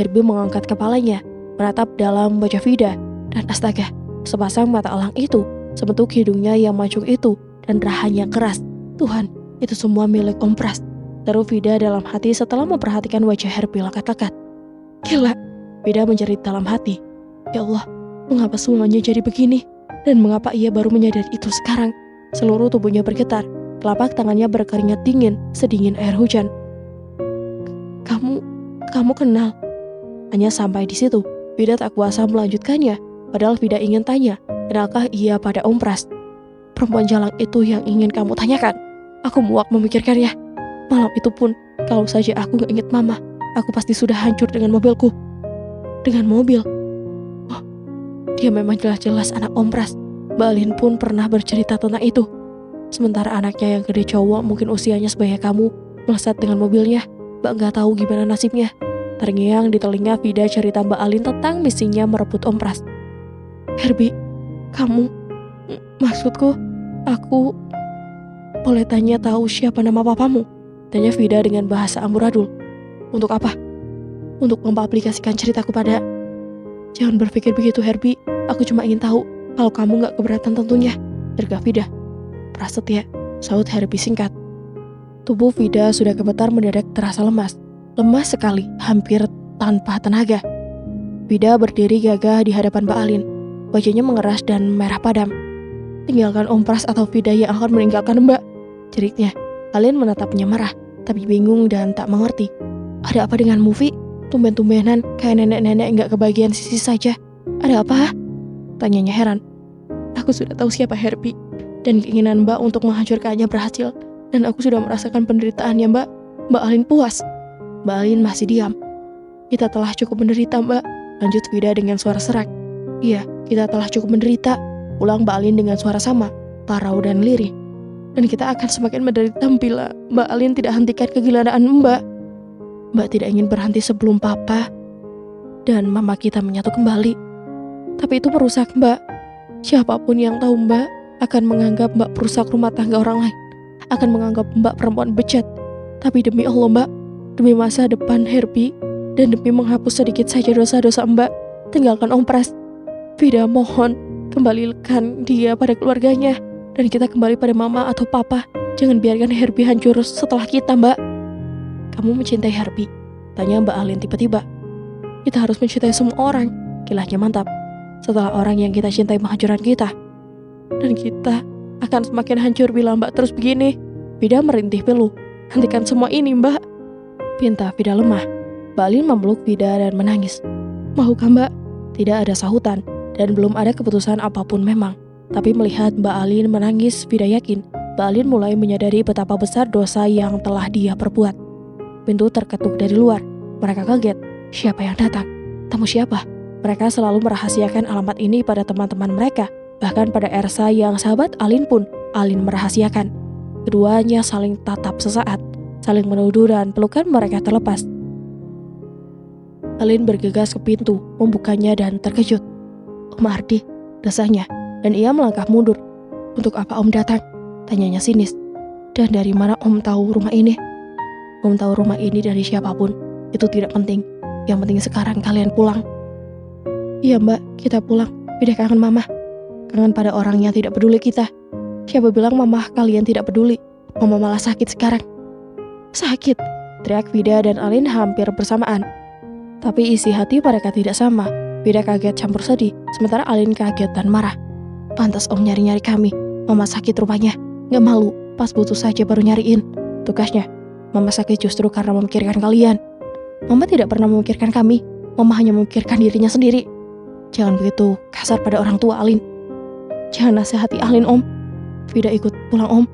Herbie mengangkat kepalanya, menatap dalam wajah Vida, dan astaga, sepasang mata elang itu, sebentuk hidungnya yang mancung itu, dan rahanya keras. Tuhan, itu semua milik Om Pras. Taruh Vida dalam hati setelah memperhatikan wajah Herbie lekat-lekat. Gila, Vida menjerit dalam hati. Ya Allah, mengapa semuanya jadi begini? Dan mengapa ia baru menyadari itu sekarang? Seluruh tubuhnya bergetar, telapak tangannya berkeringat dingin, sedingin air hujan. Kamu kenal? Hanya sampai di situ, Vida tak kuasa melanjutkannya. Padahal Vida ingin tanya, kenalkah ia pada Om Pras? Perempuan jalang itu yang ingin kamu tanyakan. Aku muak memikirkannya. Malam itu pun, kalau saja aku gak ingat mama, aku pasti sudah hancur dengan mobilku. Dengan mobil? Oh, dia memang jelas-jelas anak Om Pras. Mbak Alin pun pernah bercerita tentang itu. Sementara anaknya yang gede cowok mungkin usianya sebaya kamu, melesat dengan mobilnya. Mbak gak tahu gimana nasibnya. Terngiang di telinga Vida cerita Mbak Alin tentang misinya merebut Om Pras. Herbie, kamu, maksudku, aku boleh tanya tahu siapa nama papamu? Tanya Vida dengan bahasa amburadul. Untuk apa? Untuk memaplikasikan ceritaku pada... Jangan berpikir begitu Herbie, aku cuma ingin tahu kalau kamu gak keberatan tentunya. Tergah Vida. Prasetya, saut Herbie singkat. Tubuh Vida sudah gemetar mendadak terasa lemas. Lemas sekali, hampir tanpa tenaga. Vida berdiri gagah di hadapan Mbak Alin. Wajahnya mengeras dan merah padam. Tinggalkan Om Pras atau Vida yang akan meninggalkan Mbak, jeritnya. Alin menatapnya marah, tapi bingung dan tak mengerti. Ada apa dengan Mufi? Tumben-tumbenan kayak nenek-nenek gak kebagian sisi saja. Ada apa? Tanyanya heran. Aku sudah tahu siapa Herbie, dan keinginan Mbak untuk menghancurkannya berhasil. Dan aku sudah merasakan penderitaannya Mbak. Mbak Alin puas. Mbak Alin masih diam. Kita telah cukup menderita Mbak, lanjut Vida dengan suara serak. Iya, kita telah cukup menderita, ulang Mbak Alin dengan suara sama, parau dan lirih. Dan kita akan semakin menderita bila Mbak Alin tidak hentikan kegilaan Mbak. Mbak tidak ingin berhenti sebelum Papa dan Mama kita menyatu kembali. Tapi itu merusak Mbak. Siapapun yang tahu Mbak akan menganggap Mbak perusak rumah tangga orang lain, akan menganggap Mbak perempuan bejat. Tapi demi Allah Mbak, demi masa depan Herbie, dan demi menghapus sedikit saja dosa-dosa Mbak, tinggalkan Om Pras. Vida mohon, kembalikan dia pada keluarganya, dan kita kembali pada mama atau papa. Jangan biarkan Herbie hancur setelah kita, Mbak. Kamu mencintai Herbie? Tanya Mbak Alin tiba-tiba. Kita harus mencintai semua orang. Kilahnya mantap. Setelah orang yang kita cintai menghancurkan kita, dan kita akan semakin hancur bila Mbak terus begini. Vida merintih pilu. Hentikan semua ini, Mbak, pinta Vida lemah. Mbak Alin memeluk Vida dan menangis. Maukah Mbak? Tidak ada sahutan, dan belum ada keputusan apapun memang. Tapi melihat Mbak Alin menangis, Vida yakin Mbak Alin mulai menyadari betapa besar dosa yang telah dia perbuat. Pintu terketuk dari luar. Mereka kaget. Siapa yang datang? Tamu siapa? Mereka selalu merahasiakan alamat ini pada teman-teman mereka. Bahkan pada Ersa yang sahabat Alin pun, Alin merahasiakan. Keduanya saling tatap sesaat, saling menuduh dan pelukan mereka terlepas. Alin bergegas ke pintu, membukanya dan terkejut. Om Ardi, desahnya, dan ia melangkah mundur. Untuk apa Om datang? Tanyanya sinis. Dan dari mana Om tahu rumah ini? Om tahu rumah ini dari siapapun. Itu tidak penting. Yang penting sekarang kalian pulang. Iya Mbak, kita pulang. Vida kangen Mama. Kangen pada orang yang tidak peduli kita. Siapa bilang Mama kalian tidak peduli? Mama malah sakit sekarang. Sakit? Teriak Vida dan Alin hampir bersamaan. Tapi isi hati mereka tidak sama. Vida kaget campur sedih, sementara Alin kaget dan marah. Pantas Om nyari-nyari kami. Mama sakit rupanya. Gak malu, pas butuh saja baru nyariin. Tugasnya, Mama sakit justru karena memikirkan kalian. Mama tidak pernah memikirkan kami. Mama hanya memikirkan dirinya sendiri. Jangan begitu kasar pada orang tua, Alin. Jangan nasihati Alin, Om. Vida ikut pulang, Om.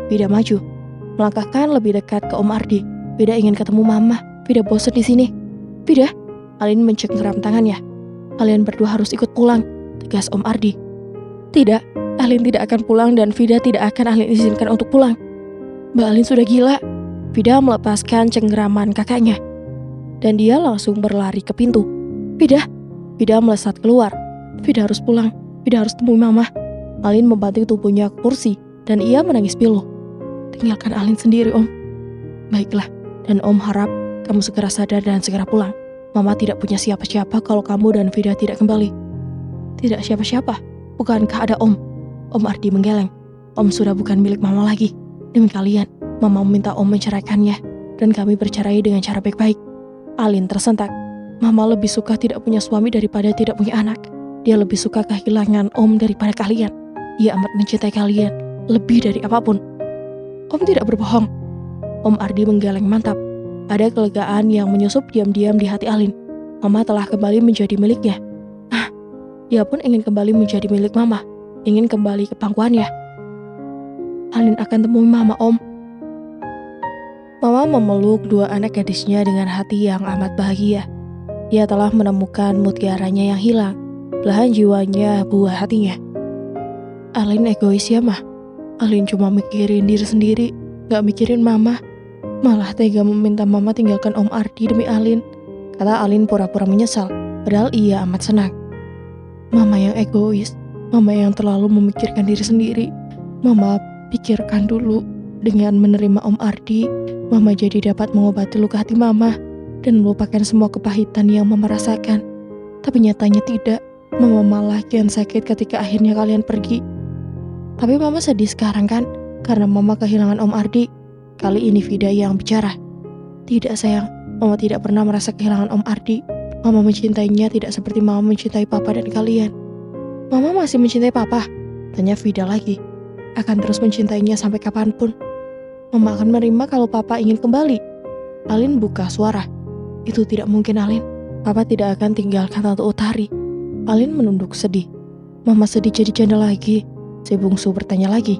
Vida maju, melangkahkan lebih dekat ke Om Ardi. Vida ingin ketemu Mama. Vida bosan di sini. Vida, Alin mencengkeram tangannya. Kalian berdua harus ikut pulang, tegas Om Ardi. Tidak, Alin tidak akan pulang dan Vida tidak akan Alin izinkan untuk pulang. Mbak Alin sudah gila. Vida melepaskan cengkeraman kakaknya, dan dia langsung berlari ke pintu. Vida melesat keluar. Vida harus pulang. Vida harus temui Mama. Alin membanting tubuhnya ke kursi, dan ia menangis pilu. Tinggalkan Alin sendiri, Om. Baiklah, dan Om harap kamu segera sadar dan segera pulang. Mama tidak punya siapa-siapa kalau kamu dan Vida tidak kembali. Tidak siapa-siapa? Bukankah ada Om? Om Ardi menggeleng. Om sudah bukan milik Mama lagi. Demi kalian, Mama meminta Om menceraikannya, dan kami bercerai dengan cara baik-baik. Alin tersentak. Mama lebih suka tidak punya suami daripada tidak punya anak. Dia lebih suka kehilangan Om daripada kalian. Dia amat mencintai kalian, lebih dari apapun. Om tidak berbohong. Om Ardi menggeleng mantap. Ada kelegaan yang menyusup diam-diam di hati Alin. Mama telah kembali menjadi miliknya. Dia pun ingin kembali menjadi milik Mama. Ingin kembali ke pangkuannya. Alin akan temui Mama, Om. Mama memeluk dua anak gadisnya dengan hati yang amat bahagia. Dia telah menemukan mutiaranya yang hilang. Belahan jiwanya, buah hatinya. Alin egois ya, Mah. Alin cuma mikirin diri sendiri, gak mikirin Mama. Malah tega meminta Mama tinggalkan Om Ardi demi Alin. Kata Alin pura-pura menyesal, padahal ia amat senang. Mama yang egois, Mama yang terlalu memikirkan diri sendiri. Mama pikirkan dulu, dengan menerima Om Ardi, Mama jadi dapat mengobati luka hati Mama dan melupakan semua kepahitan yang Mama rasakan. Tapi nyatanya tidak. Mama malah kian sakit ketika akhirnya kalian pergi. Tapi Mama sedih sekarang kan, karena Mama kehilangan Om Ardi. Kali ini Vida yang bicara. Tidak sayang, Mama tidak pernah merasa kehilangan Om Ardi. Mama mencintainya tidak seperti Mama mencintai Papa dan kalian. Mama masih mencintai Papa? Tanya Vida lagi. Akan terus mencintainya sampai kapanpun. Mama akan menerima kalau Papa ingin kembali. Alin buka suara. Itu tidak mungkin, Alin. Papa tidak akan tinggalkan Tante Utari. Alin menunduk sedih. Mama sedih jadi janda lagi? Si bungsu bertanya lagi.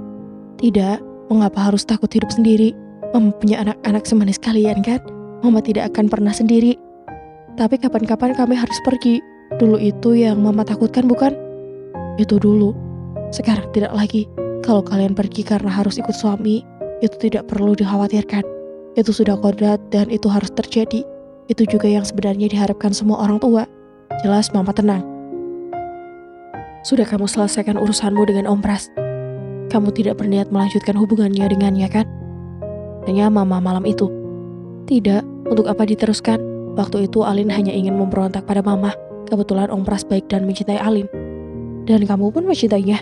Tidak, mengapa harus takut hidup sendiri? Mama punya anak-anak semanis kalian kan? Mama tidak akan pernah sendiri. Tapi kapan-kapan kami harus pergi. Dulu itu yang Mama takutkan bukan? Itu dulu. Sekarang tidak lagi. Kalau kalian pergi karena harus ikut suami, itu tidak perlu dikhawatirkan. Itu sudah kodrat dan itu harus terjadi. Itu juga yang sebenarnya diharapkan semua orang tua. Jelas Mama tenang. Sudah kamu selesaikan urusanmu dengan Om Pras? Kamu tidak berniat melanjutkan hubungannya dengannya kan? Tanya Mama malam itu. Tidak, untuk apa diteruskan? Waktu itu Alin hanya ingin memberontak pada Mama. Kebetulan Om Pras baik dan mencintai Alin. Dan kamu pun mencintainya.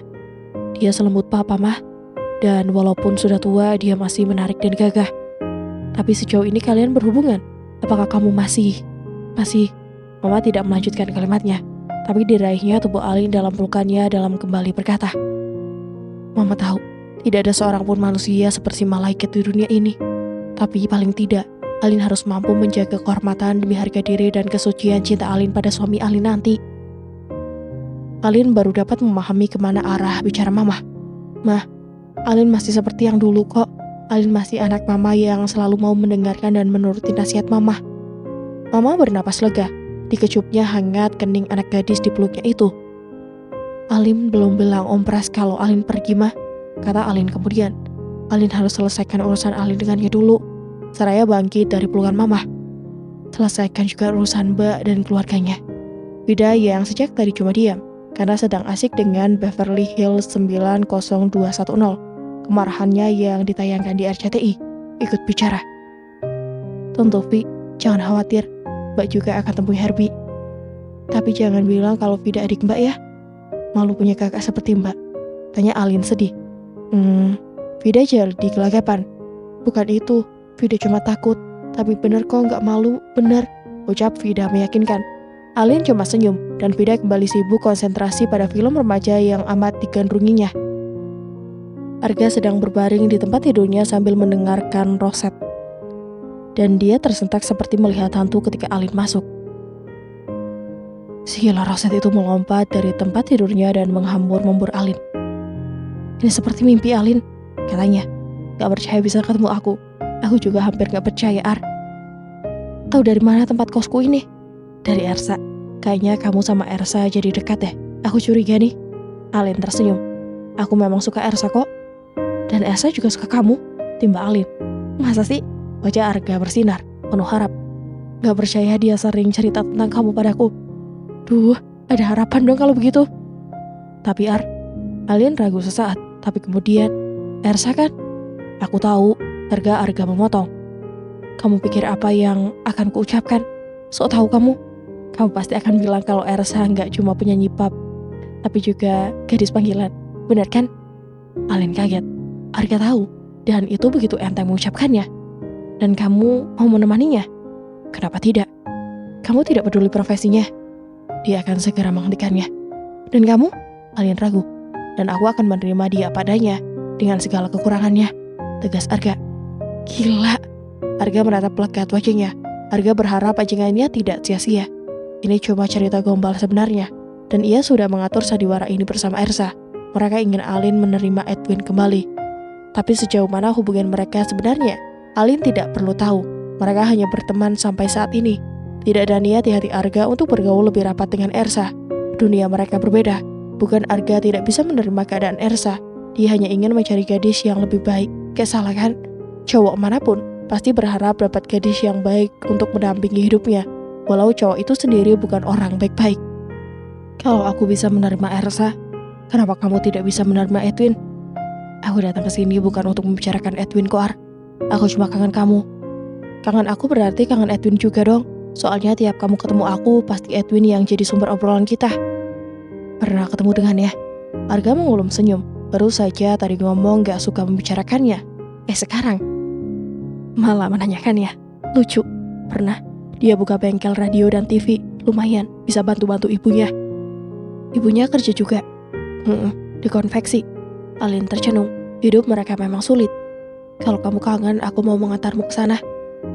Dia selembut Papa, Mah. Dan walaupun sudah tua, dia masih menarik dan gagah. Tapi sejauh ini kalian berhubungan. Apakah kamu masih? Mama tidak melanjutkan kalimatnya. Tapi diraihnya tubuh Alin dalam pelukannya dalam kembali berkata, Mama tahu, tidak ada seorang pun manusia seperti malaikat di dunia ini. Tapi paling tidak, Alin harus mampu menjaga kehormatan demi harga diri dan kesucian cinta Alin pada suami Alin nanti. Alin baru dapat memahami kemana arah bicara Mama. Mah, Alin masih seperti yang dulu kok. Alin masih anak Mama yang selalu mau mendengarkan dan menuruti nasihat Mama. Mama bernapas lega, dikecupnya hangat kening anak gadis di peluknya itu. Alin belum bilang Om Pras kalau Alin pergi, Mah, kata Alin kemudian. Alin harus selesaikan urusan Alin dengannya dulu. Seraya bangkit dari pelukan Mama. Selesaikan juga urusan Mbak dan keluarganya. Vida yang sejak tadi cuma diam, karena sedang asik dengan Beverly Hills 90210. Kemarahannya yang ditayangkan di RCTI, ikut bicara. Tentu, Vi, jangan khawatir, Mbak juga akan temui Herbie. Tapi jangan bilang kalau Vida adik Mbak ya. Malu punya kakak seperti Mbak, tanya Alin sedih. Vida jadi gelagapan. Bukan itu, Vida cuma takut. Tapi bener kok nggak malu, bener, ucap Vida meyakinkan. Alin cuma senyum, dan Vida kembali sibuk konsentrasi pada film remaja yang amat digandrunginya. Arga sedang berbaring di tempat tidurnya sambil mendengarkan Roset. Dan dia tersentak seperti melihat hantu ketika Alin masuk. Si gila Roset itu melompat dari tempat tidurnya dan menghambur-membur Alin. Ini seperti mimpi Alin, katanya. Gak percaya bisa ketemu aku. Aku juga hampir gak percaya, Ar. Tahu dari mana tempat kosku ini? Dari Ersa. Kayaknya kamu sama Ersa jadi dekat deh. Aku curiga nih. Alin tersenyum. Aku memang suka Ersa kok. Dan Ersa juga suka kamu, timba Alin. Masa sih? Wajah Arga bersinar, penuh harap. Gak percaya dia sering cerita tentang kamu padaku. Duh, ada harapan dong kalau begitu. Tapi Ar, Alin ragu sesaat, tapi kemudian, Ersa kan? Aku tahu, Arga memotong. Kamu pikir apa yang akan kuucapkan? Sok tahu kamu. Kamu pasti akan bilang kalau Ersa nggak cuma penyanyi pop, tapi juga gadis panggilan. Benar kan? Alin kaget. Arga tahu, dan itu begitu enteng mengucapkannya. Dan kamu mau menemaninya? Kenapa tidak? Kamu tidak peduli profesinya. Dia akan segera menghentikannya. Dan kamu? Alin ragu. Dan aku akan menerima dia padanya dengan segala kekurangannya, tegas Arga. Gila. Arga menatap plegat wajahnya. Arga berharap ajangannya tidak sia-sia. Ini cuma cerita gombal sebenarnya. Dan ia sudah mengatur sandiwara ini bersama Ersa. Mereka ingin Alin menerima Edwin kembali. Tapi sejauh mana hubungan mereka sebenarnya? Alin tidak perlu tahu. Mereka hanya berteman sampai saat ini. Tidak ada niat di hati Arga untuk bergaul lebih rapat dengan Ersa. Dunia mereka berbeda. Bukan Arga tidak bisa menerima keadaan Ersa. Dia hanya ingin mencari gadis yang lebih baik. Gak salah kan? Cowok manapun pasti berharap dapat gadis yang baik untuk mendampingi hidupnya. Walau cowok itu sendiri bukan orang baik-baik. Kalau aku bisa menerima Ersa, kenapa kamu tidak bisa menerima Edwin? Aku datang ke sini bukan untuk membicarakan Edwin, Koar. Aku cuma kangen kamu. Kangen aku berarti kangen Edwin juga dong. Soalnya tiap kamu ketemu aku, pasti Edwin yang jadi sumber obrolan kita. Pernah ketemu dengannya? Arga mengulum senyum. Baru saja tadi ngomong gak suka membicarakannya. Sekarang malah menanyakannya. Lucu. Pernah. Dia buka bengkel radio dan TV. Lumayan, bisa bantu-bantu ibunya. Ibunya kerja juga. Di konveksi. Alin tercenung. Hidup mereka memang sulit. Kalau kamu kangen, aku mau mengantarmu ke sana.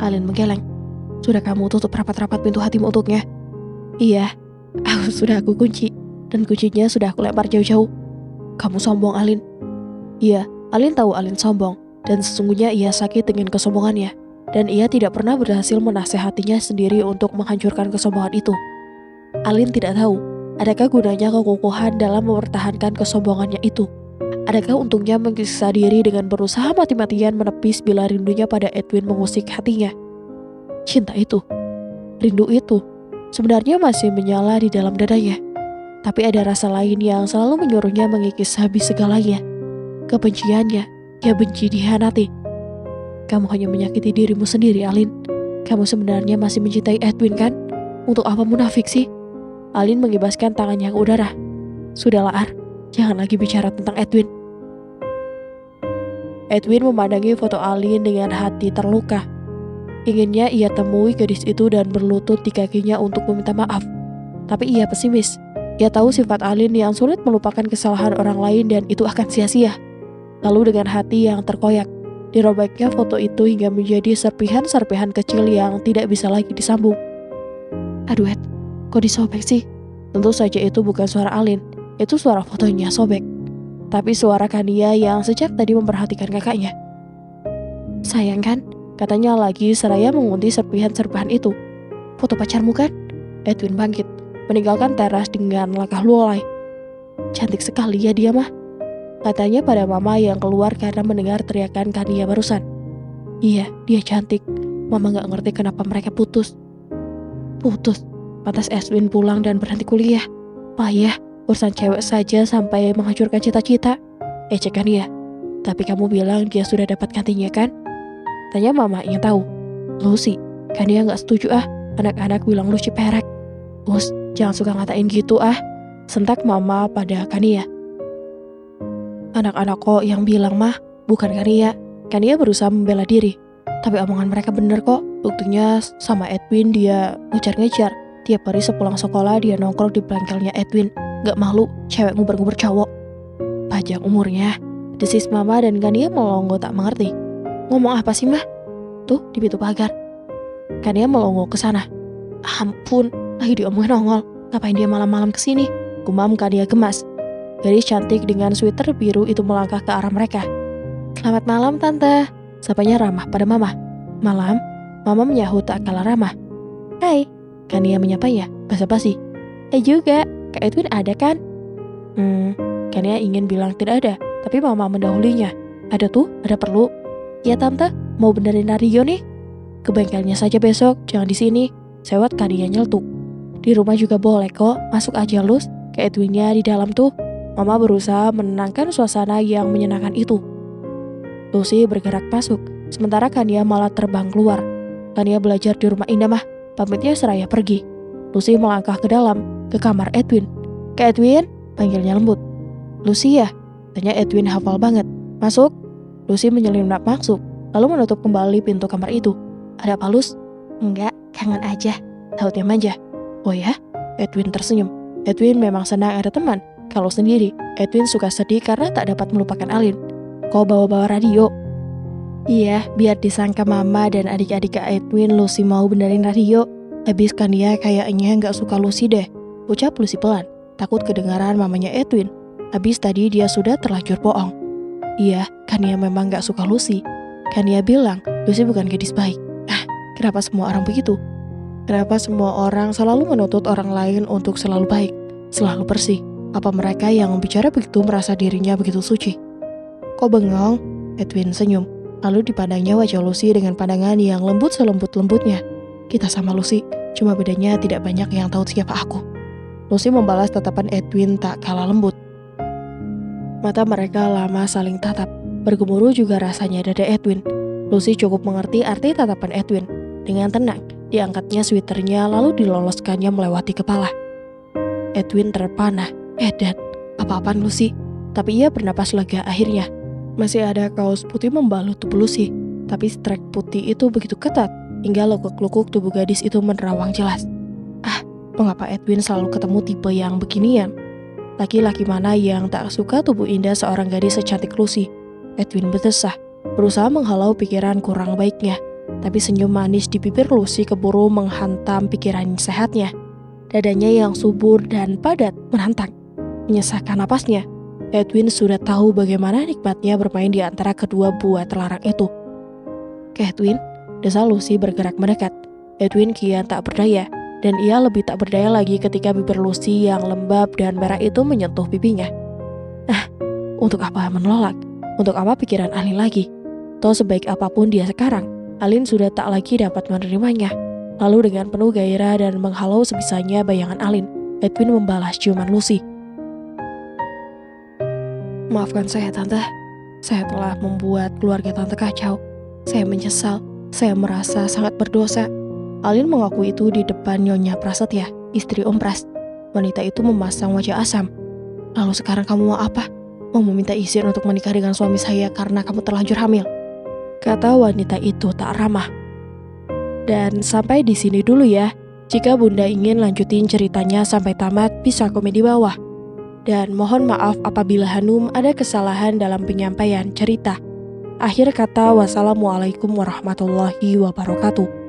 Alin menggeleng. Sudah kamu tutup rapat-rapat pintu hatimu untuknya? Iya, aku kunci. Dan kuncinya sudah aku lempar jauh-jauh. Kamu sombong, Alin. Iya, Alin tahu Alin sombong. Dan sesungguhnya ia sakit dengan kesombongannya. Dan ia tidak pernah berhasil menasehatinya sendiri untuk menghancurkan kesombongan itu. Alin tidak tahu, adakah gunanya kekokohan dalam mempertahankan kesombongannya itu. Adakah untungnya menyiksa diri dengan berusaha mati-matian menepis bila rindunya pada Edwin mengusik hatinya. Cinta itu, rindu itu, sebenarnya masih menyala di dalam dadanya. Tapi ada rasa lain yang selalu menyuruhnya mengikis habis segalanya. kebenciannya. Dia benci dihianati. Kamu hanya menyakiti dirimu sendiri, Alin. Kamu sebenarnya masih mencintai Edwin kan? Untuk apa munafik sih? Alin mengibaskan tangannya ke udara. Sudahlah, Ar. Jangan lagi bicara tentang Edwin. Edwin memandangi foto Alin dengan hati terluka. Inginnya ia temui gadis itu dan berlutut di kakinya untuk meminta maaf. Tapi ia pesimis. Ia tahu sifat Alin yang sulit melupakan kesalahan orang lain dan itu akan sia-sia. Lalu dengan hati yang terkoyak, dirobeknya foto itu hingga menjadi serpihan-serpihan kecil yang tidak bisa lagi disambung. Aduh Ed, kok disobek sih? Tentu saja itu bukan suara Alin, itu suara fotonya sobek. Tapi suara Kania yang sejak tadi memperhatikan kakaknya. Sayang kan? Katanya lagi seraya menguntit serpihan-serpihan itu. Foto pacarmu kan? Edwin bangkit, meninggalkan teras dengan langkah lualai. Cantik sekali ya dia mah. Katanya pada mama yang keluar karena mendengar teriakan Kania barusan. Iya, dia cantik. Mama gak ngerti kenapa mereka putus. Putus? Pantas Edwin pulang dan berhenti kuliah. Payah, urusan cewek saja sampai menghancurkan cita-cita. Ejek Kania. Tapi kamu bilang dia sudah dapat gantinya kan? Tanya mama ingin tahu. Lucy, Kania gak setuju ah. Anak-anak bilang Lucy perek. Us, jangan suka ngatain gitu ah. Sentak mama pada Kania. Anak-anak kok yang bilang mah, bukan Kania. Kania berusaha membela diri. Tapi omongan mereka bener kok. Buktinya sama Edwin dia ngejar-ngejar. Tiap hari sepulang sekolah dia nongkrong di bengkelnya Edwin. Gak malu, cewek nguber-nguber cowok. Panjang umurnya. Desis mama dan Kania melongo tak mengerti. Ngomong apa sih mah? Tuh di pintu pagar. Kania melongo ke sana. Ampun, lagi diomongin nongol. Ngapain dia malam-malam kesini? Gumam Kania gemas. Gadis cantik dengan sweater biru itu melangkah ke arah mereka. Selamat malam tante, sapanya ramah pada mama. Malam, mama menyahut tak kalah ramah. Hai, Kania menyapanya, basa-basi. Juga, Kak Edwin ada kan? Kania ingin bilang tidak ada, tapi mama mendahulinya. Ada tuh, ada perlu. Ya tante, mau benerin radio nih. Ke bengkelnya saja besok, jangan di sini. Sewot Kania nyeletuk. Di rumah juga boleh kok, masuk aja Lus. Kak Edwinnya di dalam tuh. Mama berusaha menenangkan suasana yang menyenangkan itu. Lucy bergerak masuk, sementara Kania malah terbang keluar. Kania belajar di rumah Indah mah, pamitnya seraya pergi. Lucy melangkah ke dalam, ke kamar Edwin. Kak Edwin, panggilnya lembut. Lucy ya? Tanya Edwin hafal banget. Masuk? Lucy menyelinap masuk, lalu menutup kembali pintu kamar itu. Ada apa Lus? Enggak, kangen aja. Tautnya manja. Oh ya? Edwin tersenyum. Edwin memang senang ada teman. Kalau sendiri, Edwin suka sedih karena tak dapat melupakan Alin. Kau bawa-bawa radio? Iya, biar disangka mama dan adik-adik Kak Edwin Lucy mau benerin radio. Habis Kania kayaknya nggak suka Lucy deh. Ucap Lucy pelan, takut kedengaran mamanya Edwin. Habis tadi dia sudah terlanjur bohong. Iya, Kania memang nggak suka Lucy. Kania bilang Lucy bukan gadis baik. Kenapa semua orang begitu? Kenapa semua orang selalu menuntut orang lain untuk selalu baik, selalu bersih? Apa mereka yang bicara begitu merasa dirinya begitu suci? Kok bengong? Edwin senyum. Lalu dipandangnya wajah Lucy dengan pandangan yang lembut selembut-lembutnya. Kita sama Lucy, cuma bedanya tidak banyak yang tahu siapa aku. Lucy membalas tatapan Edwin tak kalah lembut. Mata mereka lama saling tatap. Bergemuruh juga rasanya dada Edwin. Lucy cukup mengerti arti tatapan Edwin. Dengan tenang, diangkatnya sweaternya lalu diloloskannya melewati kepala. Edwin terpanah. Edan, apa-apaan Lucy? Tapi ia bernapas lega akhirnya. Masih ada kaos putih membalut tubuh Lucy, tapi strek putih itu begitu ketat hingga lekuk-lekuk tubuh gadis itu menerawang jelas. Mengapa Edwin selalu ketemu tipe yang beginian? Laki-laki mana yang tak suka tubuh indah seorang gadis secantik Lucy? Edwin berdesah, berusaha menghalau pikiran kurang baiknya. Tapi senyum manis di bibir Lucy keburu menghantam pikiran sehatnya. Dadanya yang subur dan padat menantang. Menyesakkan napasnya. Edwin sudah tahu bagaimana nikmatnya bermain di antara kedua buah terlarang itu. Ke Edwin, desa Lucy bergerak mendekat. Edwin kian tak berdaya, dan ia lebih tak berdaya lagi ketika bibir Lucy yang lembab dan merah itu menyentuh pipinya. Untuk apa menolak? Untuk apa pikiran Alin lagi? Toh sebaik apapun dia sekarang, Alin sudah tak lagi dapat menerimanya. Lalu dengan penuh gairah dan menghalau sebisanya bayangan Alin, Edwin membalas ciuman Lucy. Maafkan saya tante, Saya telah membuat keluarga tante kacau. Saya menyesal. Saya merasa sangat berdosa. Alin mengaku itu di depan Nyonya Prasetya, istri Om Pras. Wanita itu memasang wajah asam. Lalu sekarang kamu mau apa? Mau meminta izin untuk menikah dengan suami saya karena kamu terlanjur hamil? Kata wanita itu tak ramah. Dan sampai di sini dulu ya. Jika Bunda ingin lanjutin ceritanya sampai tamat, bisa komen di bawah. Dan mohon maaf apabila Hanum ada kesalahan dalam penyampaian cerita. Akhir kata, wassalamualaikum warahmatullahi wabarakatuh.